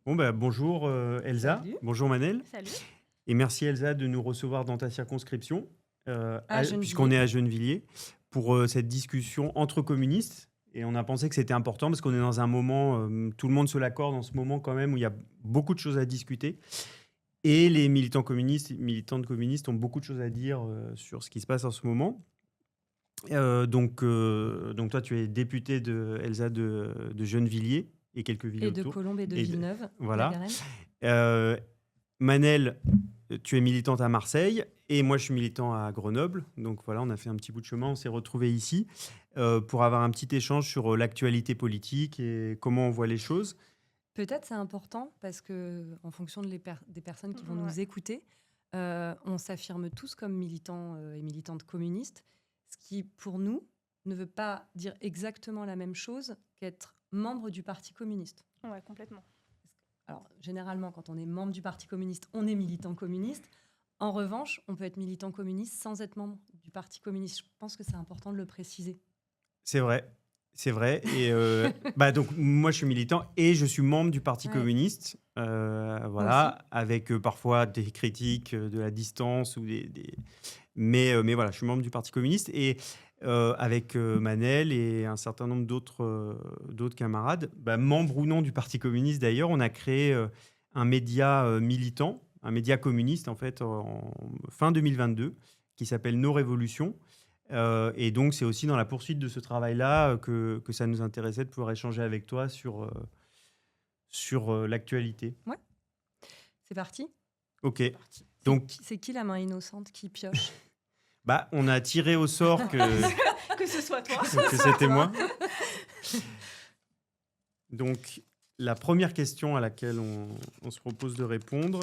Bon, bah, bonjour Elsa, Salut. bonjour Manel, Salut. et merci Elsa de nous recevoir dans ta circonscription, À puisqu'on Gennevilliers. est à Gennevilliers, pour cette discussion entre communistes. Et on a pensé que c'était important parce qu'on est dans un moment, tout le monde se l'accorde en ce moment quand même, où il y a beaucoup de choses à discuter. Et les militants communistes, militantes communistes ont beaucoup de choses à dire sur ce qui se passe en ce moment. Donc toi, tu es députée Elsa de Gennevilliers et quelques villes Et de autour. Colombes et de Et de- Villeneuve, la voilà. Garenne. Euh, Manel, tu es militante à Marseille et moi je suis militant à Grenoble. Donc voilà, on a fait un petit bout de chemin, on s'est retrouvés ici pour avoir un petit échange sur l'actualité politique et comment on voit les choses. Peut-être c'est important parce que, en fonction des personnes qui vont Ouais. nous écouter, on s'affirme tous comme militants et militantes communistes, ce qui, pour nous, ne veut pas dire exactement la même chose qu'être membre du Parti communiste. Ouais, complètement. Alors, généralement, quand on est membre du Parti communiste, on est militant communiste. En revanche, on peut être militant communiste sans être membre du Parti communiste. Je pense que c'est important de le préciser. C'est vrai. C'est vrai. Et donc moi je suis militant et je suis membre du Parti Ouais. communiste. Moi aussi. Voilà, avec parfois des critiques de la distance ou mais voilà, je suis membre du Parti communiste et avec Manel et un certain nombre d'autres camarades, membres ou non du Parti communiste d'ailleurs, on a créé un média militant, un média communiste en fait en fin 2022 qui s'appelle Nos Révolutions. Et donc c'est aussi dans la poursuite de ce travail-là que ça nous intéressait de pouvoir échanger avec toi sur l'actualité. Ouais, c'est parti. Ok, C'est parti. donc C'est qui la main innocente qui pioche? on a tiré au sort Que ce soit toi. que c'était moi. Donc, la première question à laquelle on se propose de répondre,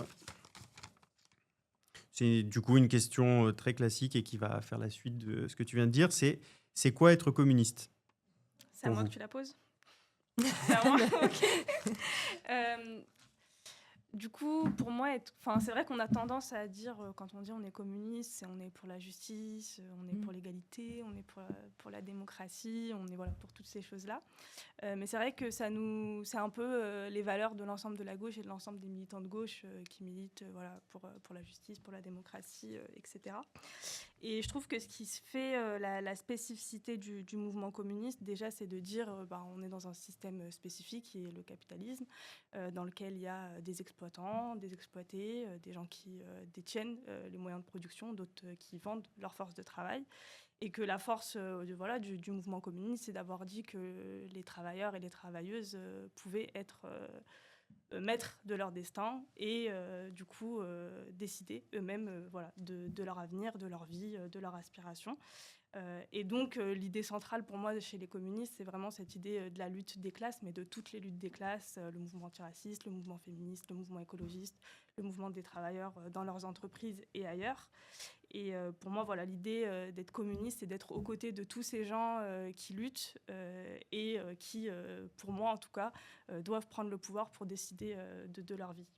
c'est du coup une question très classique et qui va faire la suite de ce que tu viens de dire, c'est quoi être communiste C'est à pour moi vous? que tu la poses. C'est à moi. Ok. Euh, Du coup, pour moi, c'est vrai qu'on a tendance à dire, quand on dit on est communiste, on est pour la justice, on est pour l'égalité, on est pour la démocratie, on est voilà, pour toutes ces choses-là. Mais c'est vrai que c'est un peu les valeurs de l'ensemble de la gauche et de l'ensemble des militants de gauche qui militent voilà, pour la justice, pour la démocratie, etc. Et je trouve que ce qui se fait, la spécificité du mouvement communiste, déjà, c'est de dire on est dans un système spécifique qui est le capitalisme, dans lequel il y a des exploitants, des exploités, des gens qui détiennent les moyens de production, d'autres qui vendent leur force de travail. Et que la force du mouvement communiste, c'est d'avoir dit que les travailleurs et les travailleuses pouvaient être maîtres de leur destin et du coup décider eux-mêmes de leur avenir, de leur vie, de leur aspiration. Et donc l'idée centrale pour moi chez les communistes, c'est vraiment cette idée de la lutte des classes, mais de toutes les luttes des classes, le mouvement antiraciste, le mouvement féministe, le mouvement écologiste, le mouvement des travailleurs dans leurs entreprises et ailleurs. Et pour moi, voilà, l'idée d'être communiste, c'est d'être aux côtés de tous ces gens qui luttent et qui, pour moi en tout cas, doivent prendre le pouvoir pour décider de leur vie.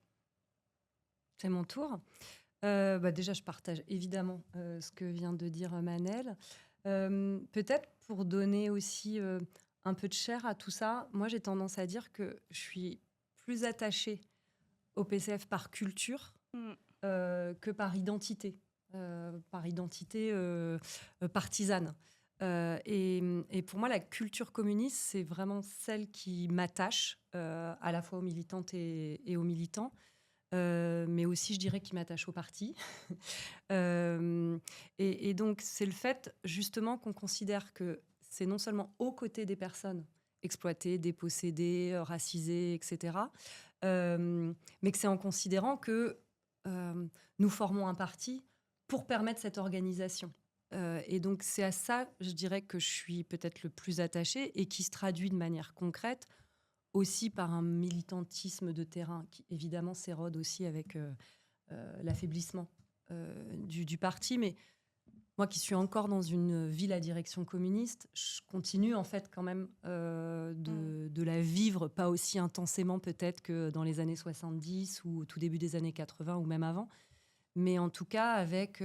C'est mon tour. Déjà, je partage évidemment ce que vient de dire Manel. Peut-être pour donner aussi un peu de chair à tout ça, moi j'ai tendance à dire que je suis plus attachée au PCF par culture Mm. que par identité partisane. Et pour moi, la culture communiste, c'est vraiment celle qui m'attache à la fois aux militantes et aux militants. Mais aussi, je dirais, qui m'attache au parti. Et donc, c'est le fait, justement, qu'on considère que c'est non seulement aux côtés des personnes exploitées, dépossédées, racisées, etc., mais que c'est en considérant que nous formons un parti pour permettre cette organisation. Et donc, c'est à ça, je dirais, que je suis peut-être le plus attachée et qui se traduit de manière concrète aussi par un militantisme de terrain qui, évidemment, s'érode aussi avec l'affaiblissement du parti. Mais moi qui suis encore dans une ville à direction communiste, je continue en fait quand même de la vivre, pas aussi intensément peut-être que dans les années 70 ou au tout début des années 80 ou même avant, mais en tout cas avec...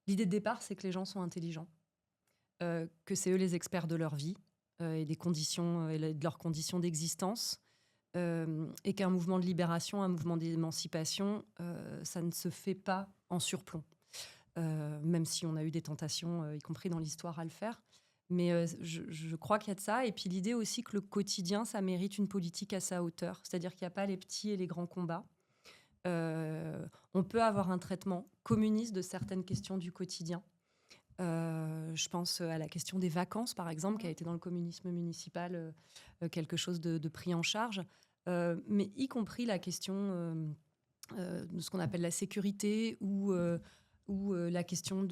l'idée de départ, c'est que les gens sont intelligents, que c'est eux les experts de leur vie, et des conditions, de leurs conditions d'existence. Et qu'un mouvement de libération, un mouvement d'émancipation, ça ne se fait pas en surplomb. Même si on a eu des tentations, y compris dans l'histoire, à le faire. Mais je crois qu'il y a de ça. Et puis l'idée aussi que le quotidien, ça mérite une politique à sa hauteur. C'est-à-dire qu'il n'y a pas les petits et les grands combats. On peut avoir un traitement communiste de certaines questions du quotidien. Je pense à la question des vacances, par exemple, qui a été dans le communisme municipal quelque chose de pris en charge. Mais y compris la question de ce qu'on appelle la sécurité ou la question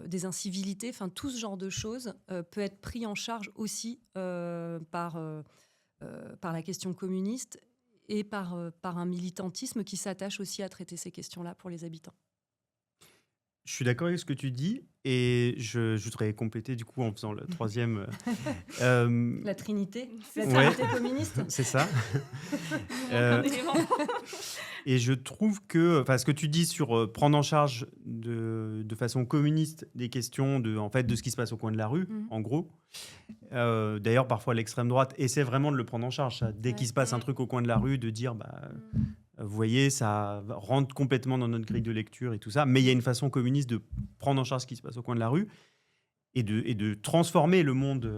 des incivilités, enfin tout ce genre de choses peut être pris en charge aussi par la question communiste et par un militantisme qui s'attache aussi à traiter ces questions-là pour les habitants. Je suis d'accord avec ce que tu dis et je voudrais compléter du coup en faisant le troisième. La Trinité, C'est la Ouais. Trinité communiste. C'est ça. un Euh, élément. Et je trouve que, enfin, ce que tu dis sur prendre en charge de façon communiste des questions en fait, de ce qui se passe au coin de la rue, Mhm. en gros. D'ailleurs, parfois, l'extrême droite essaie vraiment de le prendre en charge. Ça. Dès qu'il se passe un truc au coin de la rue, de dire, vous voyez, ça rentre complètement dans notre grille de lecture et tout ça. Mais il y a une façon communiste de prendre en charge ce qui se passe au coin de la rue et de transformer le monde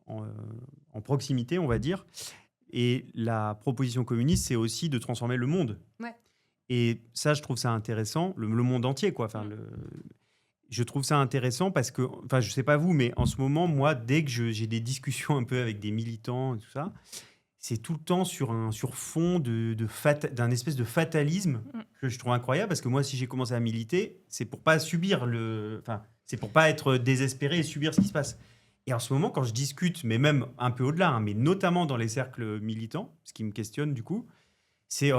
en proximité, on va dire. Et la proposition communiste, c'est aussi de transformer le monde. Ouais. Et ça, je trouve ça intéressant, le monde entier, quoi. Enfin, je trouve ça intéressant parce que, enfin, je sais pas vous, mais en ce moment, moi, dès que j'ai des discussions un peu avec des militants et tout ça, c'est tout le temps sur fond d'un espèce de fatalisme que je trouve incroyable parce que moi, si j'ai commencé à militer, c'est pour pas subir c'est pour pas être désespéré et subir ce qui se passe. Et en ce moment, quand je discute, mais même un peu au-delà, mais notamment dans les cercles militants, ce qui me questionne du coup, c'est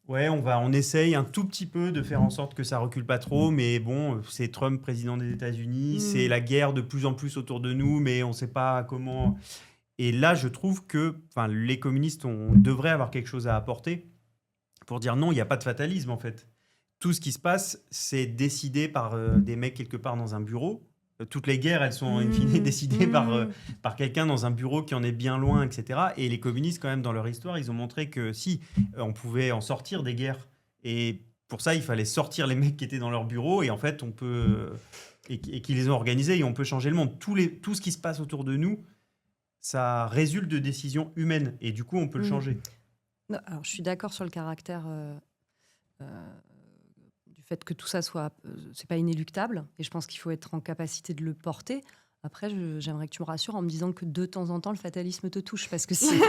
ouais, on essaye un tout petit peu de faire en sorte que ça recule pas trop, mais bon, c'est Trump président des États-Unis, c'est la guerre de plus en plus autour de nous, mais on sait pas comment. Et là, je trouve que, enfin, les communistes devraient avoir quelque chose à apporter pour dire non, il n'y a pas de fatalisme en fait. Tout ce qui se passe, c'est décidé par des mecs quelque part dans un bureau. Toutes les guerres, elles sont in fine décidées par quelqu'un dans un bureau qui en est bien loin, etc. Et les communistes, quand même, dans leur histoire, ils ont montré que si, on pouvait en sortir des guerres. Et pour ça, il fallait sortir les mecs qui étaient dans leur bureau. Et en fait, on peut... et qui les ont organisés et on peut changer le monde. Tout ce qui se passe autour de nous, ça résulte de décisions humaines. Et du coup, on peut le changer. Non, alors, je suis d'accord sur le caractère du fait que tout ça c'est pas inéluctable. Et je pense qu'il faut être en capacité de le porter. Après, j'aimerais que tu me rassures en me disant que de temps en temps, le fatalisme te touche. Parce que sinon...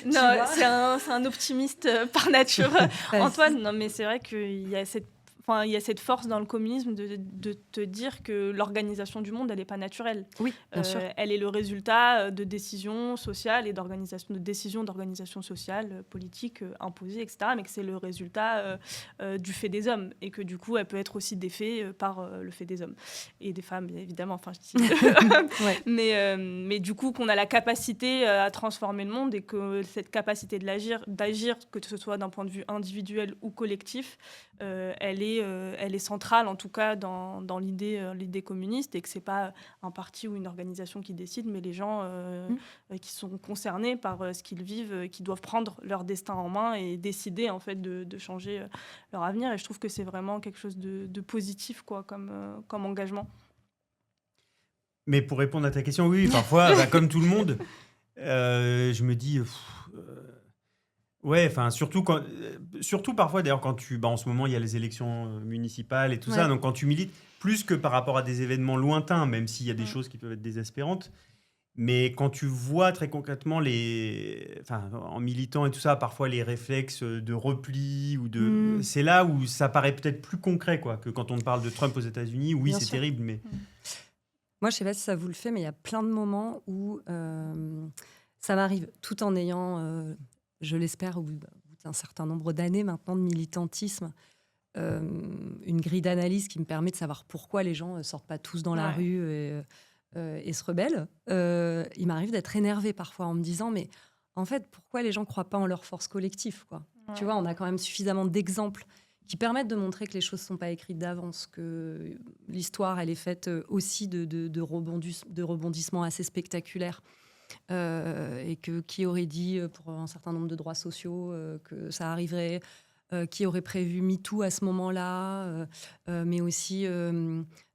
Non, c'est un optimiste par nature. Antoine, non, mais c'est vrai qu'il y a cette force dans le communisme de te dire que l'organisation du monde, elle n'est pas naturelle. Oui, bien sûr. Elle est le résultat de décisions sociales et d'organisation sociale, politique, imposées, etc. Mais que c'est le résultat du fait des hommes. Et que du coup, elle peut être aussi défaite par le fait des hommes. Et des femmes, évidemment. Enfin, je dis... Ouais. Mais du coup, qu'on a la capacité à transformer le monde et que cette capacité d'agir, que ce soit d'un point de vue individuel ou collectif, elle est centrale, en tout cas, dans l'idée communiste, et que ce n'est pas un parti ou une organisation qui décide, mais les gens qui sont concernés par ce qu'ils vivent, qui doivent prendre leur destin en main et décider, en fait, de changer leur avenir. Et je trouve que c'est vraiment quelque chose de positif, quoi, comme engagement. Mais pour répondre à ta question, oui, parfois, comme tout le monde, je me dis... ouais, enfin, surtout parfois, d'ailleurs, quand en ce moment, il y a les élections municipales et tout ça, donc quand tu milites, plus que par rapport à des événements lointains, même s'il y a des choses qui peuvent être désespérantes, mais quand tu vois très concrètement en militant et tout ça, parfois les réflexes de repli c'est là où ça paraît peut-être plus concret, quoi, que quand on parle de Trump aux États-Unis. Oui, c'est terrible, mais... Moi, je sais pas si ça vous le fait, mais il y a plein de moments où ça m'arrive, tout en ayant... je l'espère, au bout d'un certain nombre d'années maintenant de militantisme, une grille d'analyse qui me permet de savoir pourquoi les gens ne sortent pas tous dans la rue et se rebellent. Il m'arrive d'être énervée parfois en me disant, mais en fait, pourquoi les gens ne croient pas en leur force collective, quoi. Tu vois, on a quand même suffisamment d'exemples qui permettent de montrer que les choses ne sont pas écrites d'avance, que l'histoire, elle est faite aussi de rebondissements assez spectaculaires. Et que qui aurait dit pour un certain nombre de droits sociaux que ça arriverait, qui aurait prévu MeToo à ce moment-là, mais aussi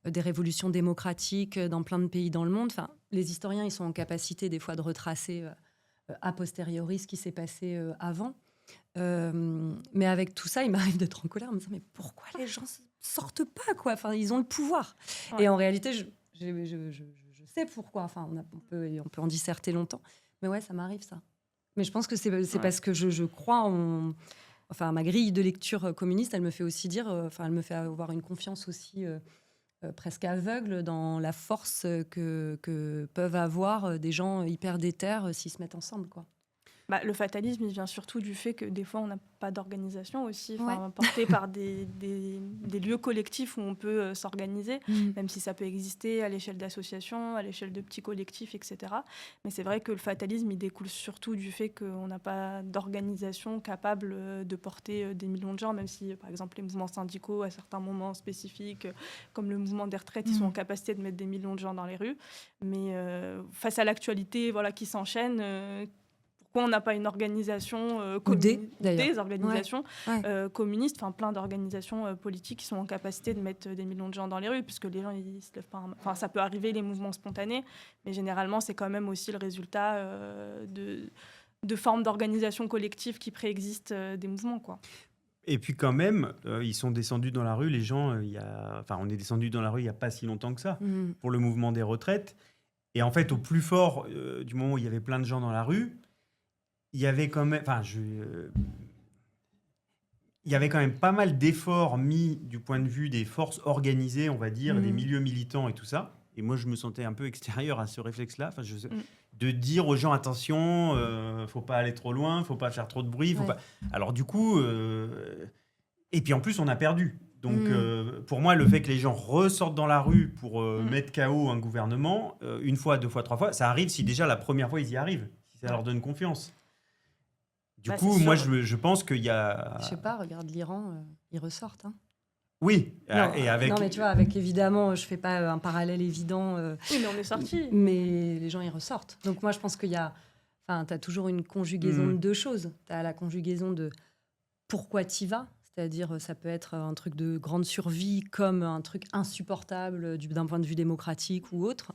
des révolutions démocratiques dans plein de pays dans le monde. Enfin, les historiens, ils sont en capacité des fois de retracer a posteriori ce qui s'est passé avant. Mais avec tout ça, il m'arrive d'être en colère en me disant mais pourquoi les gens sortent pas quoi, enfin, ils ont le pouvoir. Ouais. Et en réalité, je sais pourquoi. Enfin, on peut en disserter longtemps. Mais ouais, ça m'arrive ça. Mais je pense que c'est parce que je crois en... Enfin, ma grille de lecture communiste, elle me fait aussi dire... elle me fait avoir une confiance aussi presque aveugle dans la force que peuvent avoir des gens hyper déter s'ils se mettent ensemble, quoi. Le fatalisme, il vient surtout du fait que des fois, on n'a pas d'organisation aussi, portée par des lieux collectifs où on peut s'organiser, même si ça peut exister à l'échelle d'associations, à l'échelle de petits collectifs, etc. Mais c'est vrai que le fatalisme, il découle surtout du fait qu'on n'a pas d'organisation capable de porter des millions de gens, même si, par exemple, les mouvements syndicaux, à certains moments spécifiques, comme le mouvement des retraites, ils sont en capacité de mettre des millions de gens dans les rues. Mais face à l'actualité qui s'enchaîne... on n'a pas une organisation des organisations communistes, plein d'organisations politiques qui sont en capacité de mettre des millions de gens dans les rues, puisque les gens ils se lèvent pas. Ça peut arriver, les mouvements spontanés, mais généralement c'est quand même aussi le résultat de formes d'organisation collective qui préexistent des mouvements, quoi. Et puis quand même, ils sont descendus dans la rue, les gens. On est descendus dans la rue il n'y a pas si longtemps que ça pour le mouvement des retraites. Et en fait, au plus fort du moment où il y avait plein de gens dans la rue, il y avait quand même, il y avait quand même pas mal d'efforts mis du point de vue des forces organisées, on va dire, des milieux militants et tout ça. Et moi, je me sentais un peu extérieur à ce réflexe-là. De dire aux gens, attention, faut pas aller trop loin, faut pas faire trop de bruit. Pas... Alors du coup, et puis en plus, on a perdu. Donc pour moi, le fait que les gens ressortent dans la rue pour mettre KO un gouvernement, une fois, deux fois, trois fois, ça arrive si déjà la première fois, ils y arrivent, si ça leur donne confiance. Du coup, moi, je pense qu'il y a... Je sais pas, regarde l'Iran, ils ressortent. Oui, non, et avec... Non, mais tu vois, avec évidemment, je fais pas un parallèle évident. Oui, mais on est sortis. Mais les gens, ils ressortent. Donc moi, je pense qu'il y a... t'as toujours une conjugaison de deux choses. T'as la conjugaison de pourquoi t'y vas, c'est-à-dire ça peut être un truc de grande survie comme un truc insupportable d'un point de vue démocratique ou autre.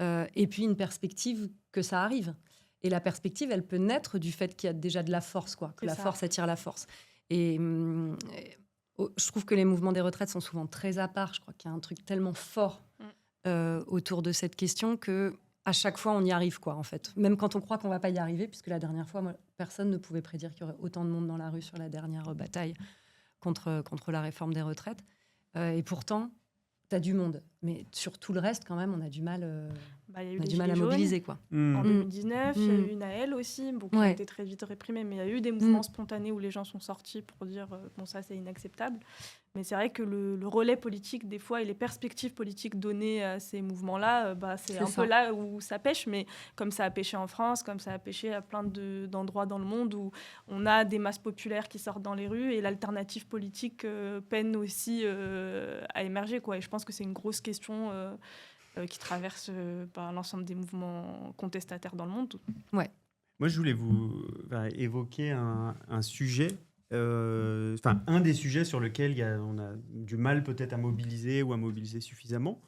Et puis une perspective que ça arrive. Et la perspective, elle peut naître du fait qu'il y a déjà de la force, quoi, que la force attire la force. Et je trouve que les mouvements des retraites sont souvent très à part. Je crois qu'il y a un truc tellement fort autour de cette question que à chaque fois, on y arrive, quoi, en fait. Même quand on croit qu'on ne va pas y arriver, puisque la dernière fois, personne ne pouvait prédire qu'il y aurait autant de monde dans la rue sur la dernière bataille contre la réforme des retraites. Et pourtant, tu as du monde. Mais sur tout le reste, quand même, on a du mal... il y a eu du mal à mobiliser, quoi. En 2019, il y a eu une AL aussi, qui a été très vite réprimée, mais il y a eu des mouvements spontanés où les gens sont sortis pour dire ça c'est inacceptable. Mais c'est vrai que le relais politique, des fois, et les perspectives politiques données à ces mouvements-là, c'est un peu là où ça pêche, mais comme ça a pêché en France, comme ça a pêché à plein d'endroits dans le monde où on a des masses populaires qui sortent dans les rues et l'alternative politique peine aussi à émerger, quoi. Et je pense que c'est une grosse question qui traverse l'ensemble des mouvements contestataires dans le monde. Ouais. Moi, je voulais vous évoquer un sujet, un des sujets sur lequel on a du mal peut-être à mobiliser ou à mobiliser suffisamment,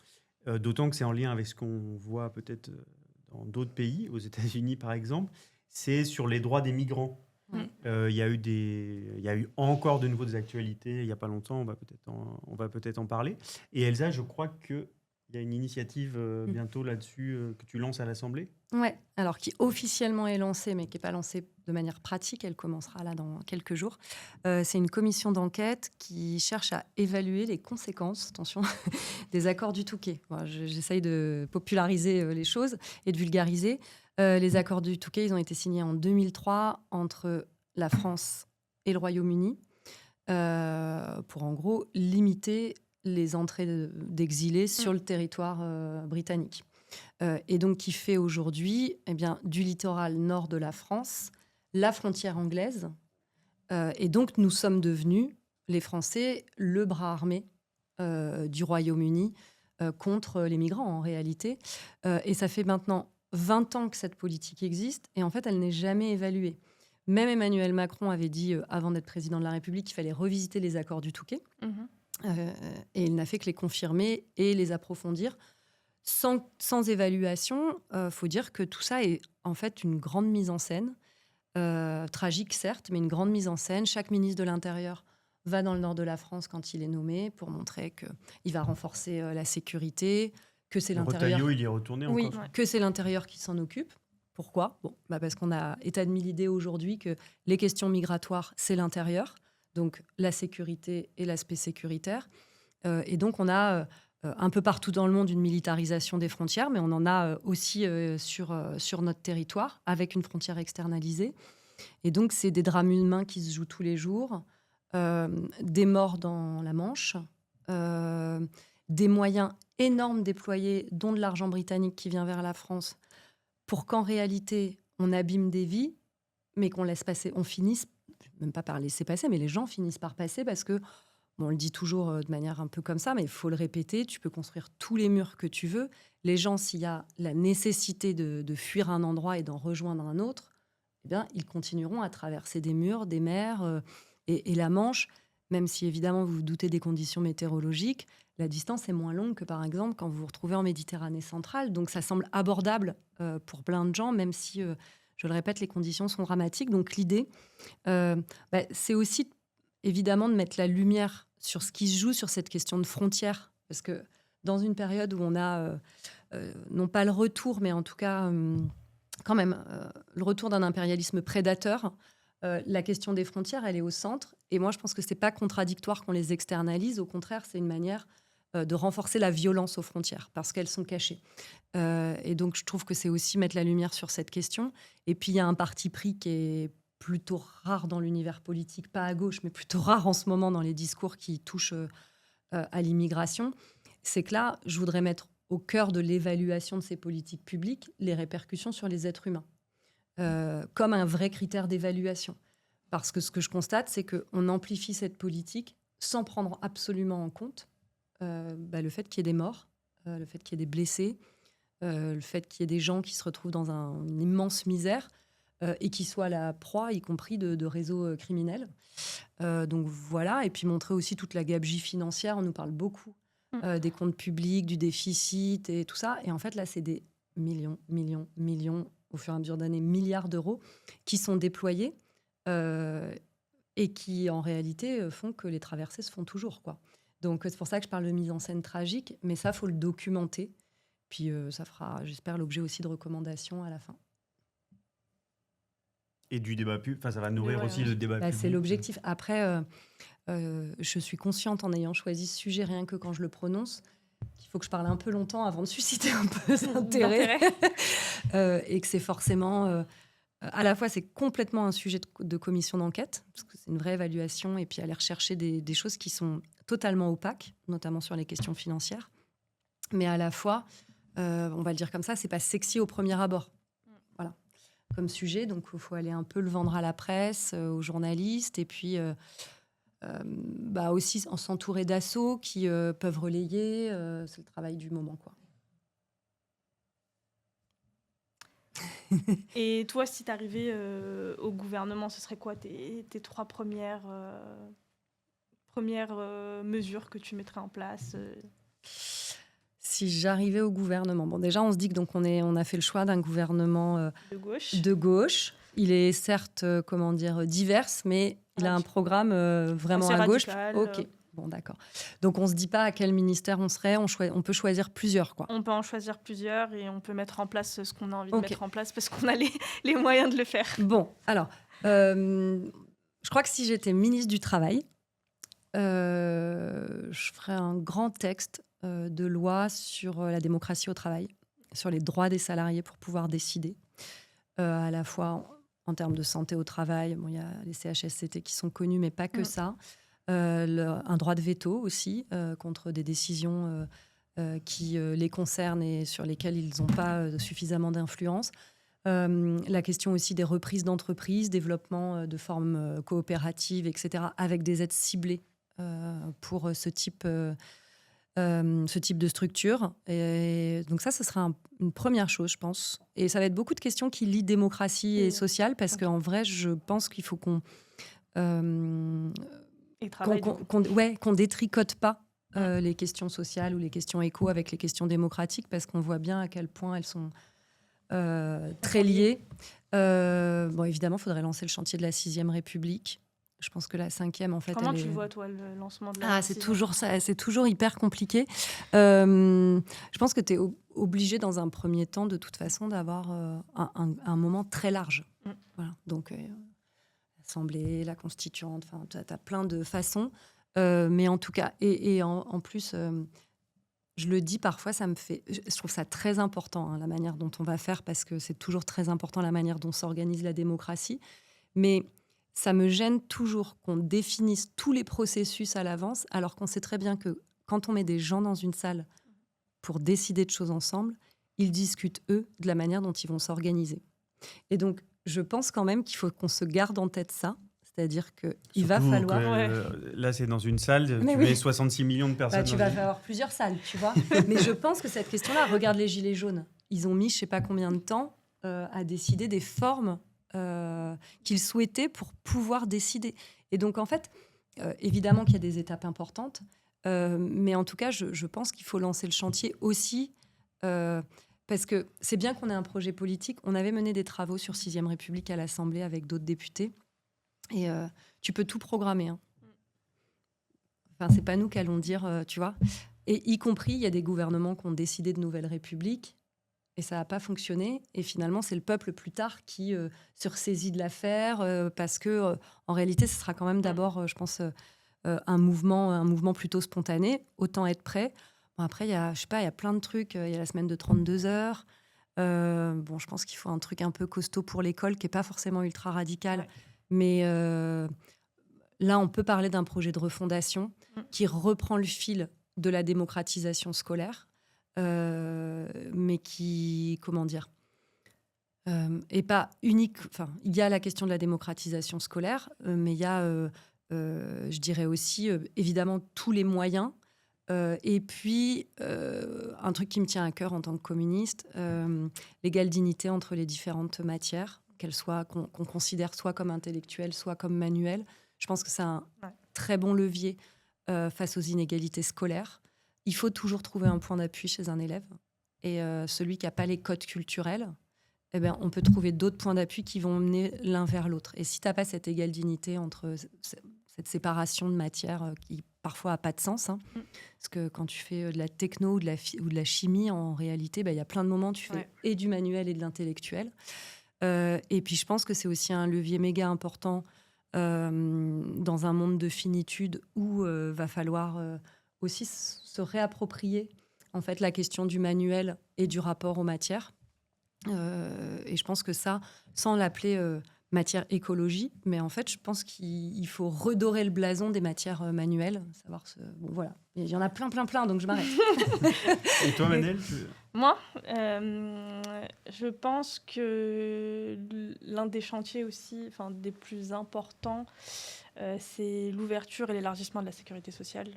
d'autant que c'est en lien avec ce qu'on voit peut-être dans d'autres pays, aux États-Unis par exemple, c'est sur les droits des migrants. Il y a eu encore de nouveaux actualités il n'y a pas longtemps, on va peut-être en parler. Et Elsa, je crois qu'il y a une initiative bientôt là-dessus que tu lances à l'Assemblée. Ouais, alors qui officiellement est lancée, mais qui n'est pas lancée de manière pratique. Elle commencera là dans quelques jours. C'est une commission d'enquête qui cherche à évaluer les conséquences, attention, des accords du Touquet. Bon, j'essaye de populariser les choses et de vulgariser. Les accords du Touquet, ils ont été signés en 2003 entre la France et le Royaume-Uni pour en gros limiter les entrées d'exilés sur le territoire britannique. Et donc qui fait aujourd'hui du littoral nord de la France la frontière anglaise. Et donc nous sommes devenus les Français le bras armé du Royaume-Uni contre les migrants, en réalité. Et ça fait maintenant 20 ans que cette politique existe, et en fait, elle n'est jamais évaluée. Même Emmanuel Macron avait dit, avant d'être président de la République, qu'il fallait revisiter les accords du Touquet. Et il n'a fait que les confirmer et les approfondir. Sans évaluation, faut dire que tout ça est en fait une grande mise en scène, tragique certes, mais une grande mise en scène. Chaque ministre de l'Intérieur va dans le nord de la France quand il est nommé pour montrer qu'il va renforcer la sécurité, que c'est l'intérieur. Retailleau, il y est retourné Oui, encore. que c'est l'intérieur qui s'en occupe. Pourquoi ? Parce qu'on a établi l'idée aujourd'hui que les questions migratoires, c'est l'intérieur, donc la sécurité et l'aspect sécuritaire. Et donc, on a un peu partout dans le monde une militarisation des frontières, mais on en a aussi sur notre territoire, avec une frontière externalisée. Et donc, c'est des drames humains qui se jouent tous les jours, des morts dans la Manche, des moyens énormes déployés, dont de l'argent britannique qui vient vers la France, pour qu'en réalité, on abîme des vies, mais qu'on laisse passer, on finisse, même pas par laisser passer, mais les gens finissent par passer parce que, on le dit toujours de manière un peu comme ça, mais il faut le répéter, tu peux construire tous les murs que tu veux. Les gens, s'il y a la nécessité de fuir un endroit et d'en rejoindre un autre, eh bien, ils continueront à traverser des murs, des mers et la Manche, même si évidemment vous vous doutez des conditions météorologiques, la distance est moins longue que par exemple quand vous vous retrouvez en Méditerranée centrale. Donc ça semble abordable pour plein de gens, même si, je le répète, les conditions sont dramatiques. Donc l'idée, c'est aussi évidemment de mettre la lumière sur ce qui se joue sur cette question de frontières. Parce que dans une période où on a, non pas le retour, mais en tout cas quand même le retour d'un impérialisme prédateur, la question des frontières, elle est au centre. Et moi, je pense que ce n'est pas contradictoire qu'on les externalise. Au contraire, c'est une manière de renforcer la violence aux frontières parce qu'elles sont cachées. Et donc, je trouve que c'est aussi mettre la lumière sur cette question. Et puis, il y a un parti pris qui est plutôt rare dans l'univers politique, pas à gauche, mais plutôt rare en ce moment dans les discours qui touchent à l'immigration. C'est que là, je voudrais mettre au cœur de l'évaluation de ces politiques publiques les répercussions sur les êtres humains, comme un vrai critère d'évaluation. Parce que ce que je constate, c'est qu'on amplifie cette politique sans prendre absolument en compte le fait qu'il y ait des morts, le fait qu'il y ait des blessés, le fait qu'il y ait des gens qui se retrouvent dans une immense misère et qui soient la proie, y compris de réseaux criminels. Donc voilà, et puis montrer aussi toute la gabegie financière. On nous parle beaucoup des comptes publics, du déficit et tout ça. Et en fait, là, c'est des millions, au fur et à mesure d'années, milliards d'euros qui sont déployés et qui, en réalité, font que les traversées se font toujours, quoi. Donc, c'est pour ça que je parle de mise en scène tragique, mais ça, il faut le documenter. Puis, ça fera, j'espère, l'objet aussi de recommandations à la fin. Et du débat public, ça va nourrir aussi le débat public. C'est l'objectif. Après, je suis consciente, en ayant choisi ce sujet, rien que quand je le prononce, qu'il faut que je parle un peu longtemps avant de susciter un peu d'intérêt. Et que c'est forcément... à la fois, c'est complètement un sujet de commission d'enquête, parce que c'est une vraie évaluation, et puis aller rechercher des choses qui sont totalement opaques, notamment sur les questions financières. Mais à la fois, on va le dire comme ça, c'est pas sexy au premier abord. Voilà, comme sujet. Donc, il faut aller un peu le vendre à la presse, aux journalistes, et puis aussi s'entourer d'assauts qui peuvent relayer. C'est le travail du moment, quoi. Et toi, si tu arrivais au gouvernement, ce serait quoi tes 3 premières mesures que tu mettrais en place Si j'arrivais au gouvernement, bon, déjà, on se dit que donc on a fait le choix d'un gouvernement de gauche. Il est certes, divers, mais il a un programme vraiment à gauche. Ok. Bon, d'accord. Donc, on ne se dit pas à quel ministère on serait. On peut choisir plusieurs, quoi. On peut en choisir plusieurs et on peut mettre en place ce qu'on a envie de mettre en place parce qu'on a les moyens de le faire. Bon, alors, je crois que si j'étais ministre du Travail, je ferais un grand texte de loi sur la démocratie au travail, sur les droits des salariés pour pouvoir décider, à la fois en termes de santé au travail. Bon, il y a les CHSCT qui sont connus, mais pas que ça. Un droit de veto aussi contre des décisions qui les concernent et sur lesquelles ils n'ont pas suffisamment d'influence. La question aussi des reprises d'entreprises, développement de formes coopératives, etc., avec des aides ciblées pour ce type de structure. Et donc ça, ce sera une première chose, je pense. Et ça va être beaucoup de questions qui lient démocratie et sociale, parce qu'en vrai, je pense qu'il faut qu'on détricote pas les questions sociales ou les questions éco avec les questions démocratiques, parce qu'on voit bien à quel point elles sont très liées. Bon, évidemment, il faudrait lancer le chantier de la 6e République. Je pense que la 5e, en fait... Comment tu vois, toi, le lancement de la 6e ? C'est toujours ça, c'est toujours hyper compliqué. Je pense que tu es obligé, dans un premier temps, de toute façon, d'avoir un moment très large. Voilà. Donc, l'Assemblée, la Constituante, tu as plein de façons. Mais en tout cas, en plus, je le dis parfois, je trouve ça très important, la manière dont on va faire, parce que c'est toujours très important la manière dont s'organise la démocratie. Mais ça me gêne toujours qu'on définisse tous les processus à l'avance, alors qu'on sait très bien que quand on met des gens dans une salle pour décider de choses ensemble, ils discutent, eux, de la manière dont ils vont s'organiser. Et donc, je pense quand même qu'il faut qu'on se garde en tête ça. C'est-à-dire qu'il va falloir... Là, c'est dans une salle, mets 66 millions de personnes. Tu vas avoir plusieurs salles, tu vois. Mais je pense que cette question-là, regarde les Gilets jaunes. Ils ont mis je ne sais pas combien de temps à décider des formes qu'ils souhaitaient pour pouvoir décider. Et donc, en fait, évidemment qu'il y a des étapes importantes, mais en tout cas, je pense qu'il faut lancer le chantier aussi, parce que c'est bien qu'on ait un projet politique. On avait mené des travaux sur 6e République à l'Assemblée avec d'autres députés. Et tu peux tout programmer. Hein. Enfin, c'est pas nous qui allons dire, tu vois. Et y compris, il y a des gouvernements qui ont décidé de nouvelle république et ça n'a pas fonctionné. Et finalement, c'est le peuple plus tard qui se ressaisit de l'affaire parce que, en réalité, ce sera quand même d'abord, je pense, un mouvement plutôt spontané. Autant être prêt. Bon, après, il y a plein de trucs. Il y a la semaine de 32 heures. Je pense qu'il faut un truc un peu costaud pour l'école qui n'est pas forcément ultra radical. Ouais. Mais là, on peut parler d'un projet de refondation qui reprend le fil de la démocratisation scolaire, mais qui, comment dire, est pas unique. Enfin, il y a la question de la démocratisation scolaire, mais il y a, je dirais aussi, évidemment, tous les moyens. Et puis, un truc qui me tient à cœur en tant que communiste, l'égale dignité entre les différentes matières, qu'on considère soit comme intellectuelle, soit comme manuelle. Je pense que c'est un très bon levier face aux inégalités scolaires. Il faut toujours trouver un point d'appui chez un élève. Et celui qui n'a pas les codes culturels, on peut trouver d'autres points d'appui qui vont mener l'un vers l'autre. Et si tu n'as pas cette égale dignité entre cette séparation de matière qui parfois n'a pas de sens, parce que quand tu fais de la techno ou de la chimie, en réalité, il y a plein de moments où tu fais et du manuel et de l'intellectuel. Et puis je pense que c'est aussi un levier méga important dans un monde de finitude où va falloir aussi se réapproprier en fait la question du manuel et du rapport aux matières. Et je pense que ça, sans l'appeler matière écologie, mais en fait je pense qu'il faut redorer le blason des matières manuelles, savoir bon voilà, il y en a plein, donc je m'arrête. Et toi, Manel? Moi, je pense que l'un des chantiers aussi, des plus importants, c'est l'ouverture et l'élargissement de la sécurité sociale.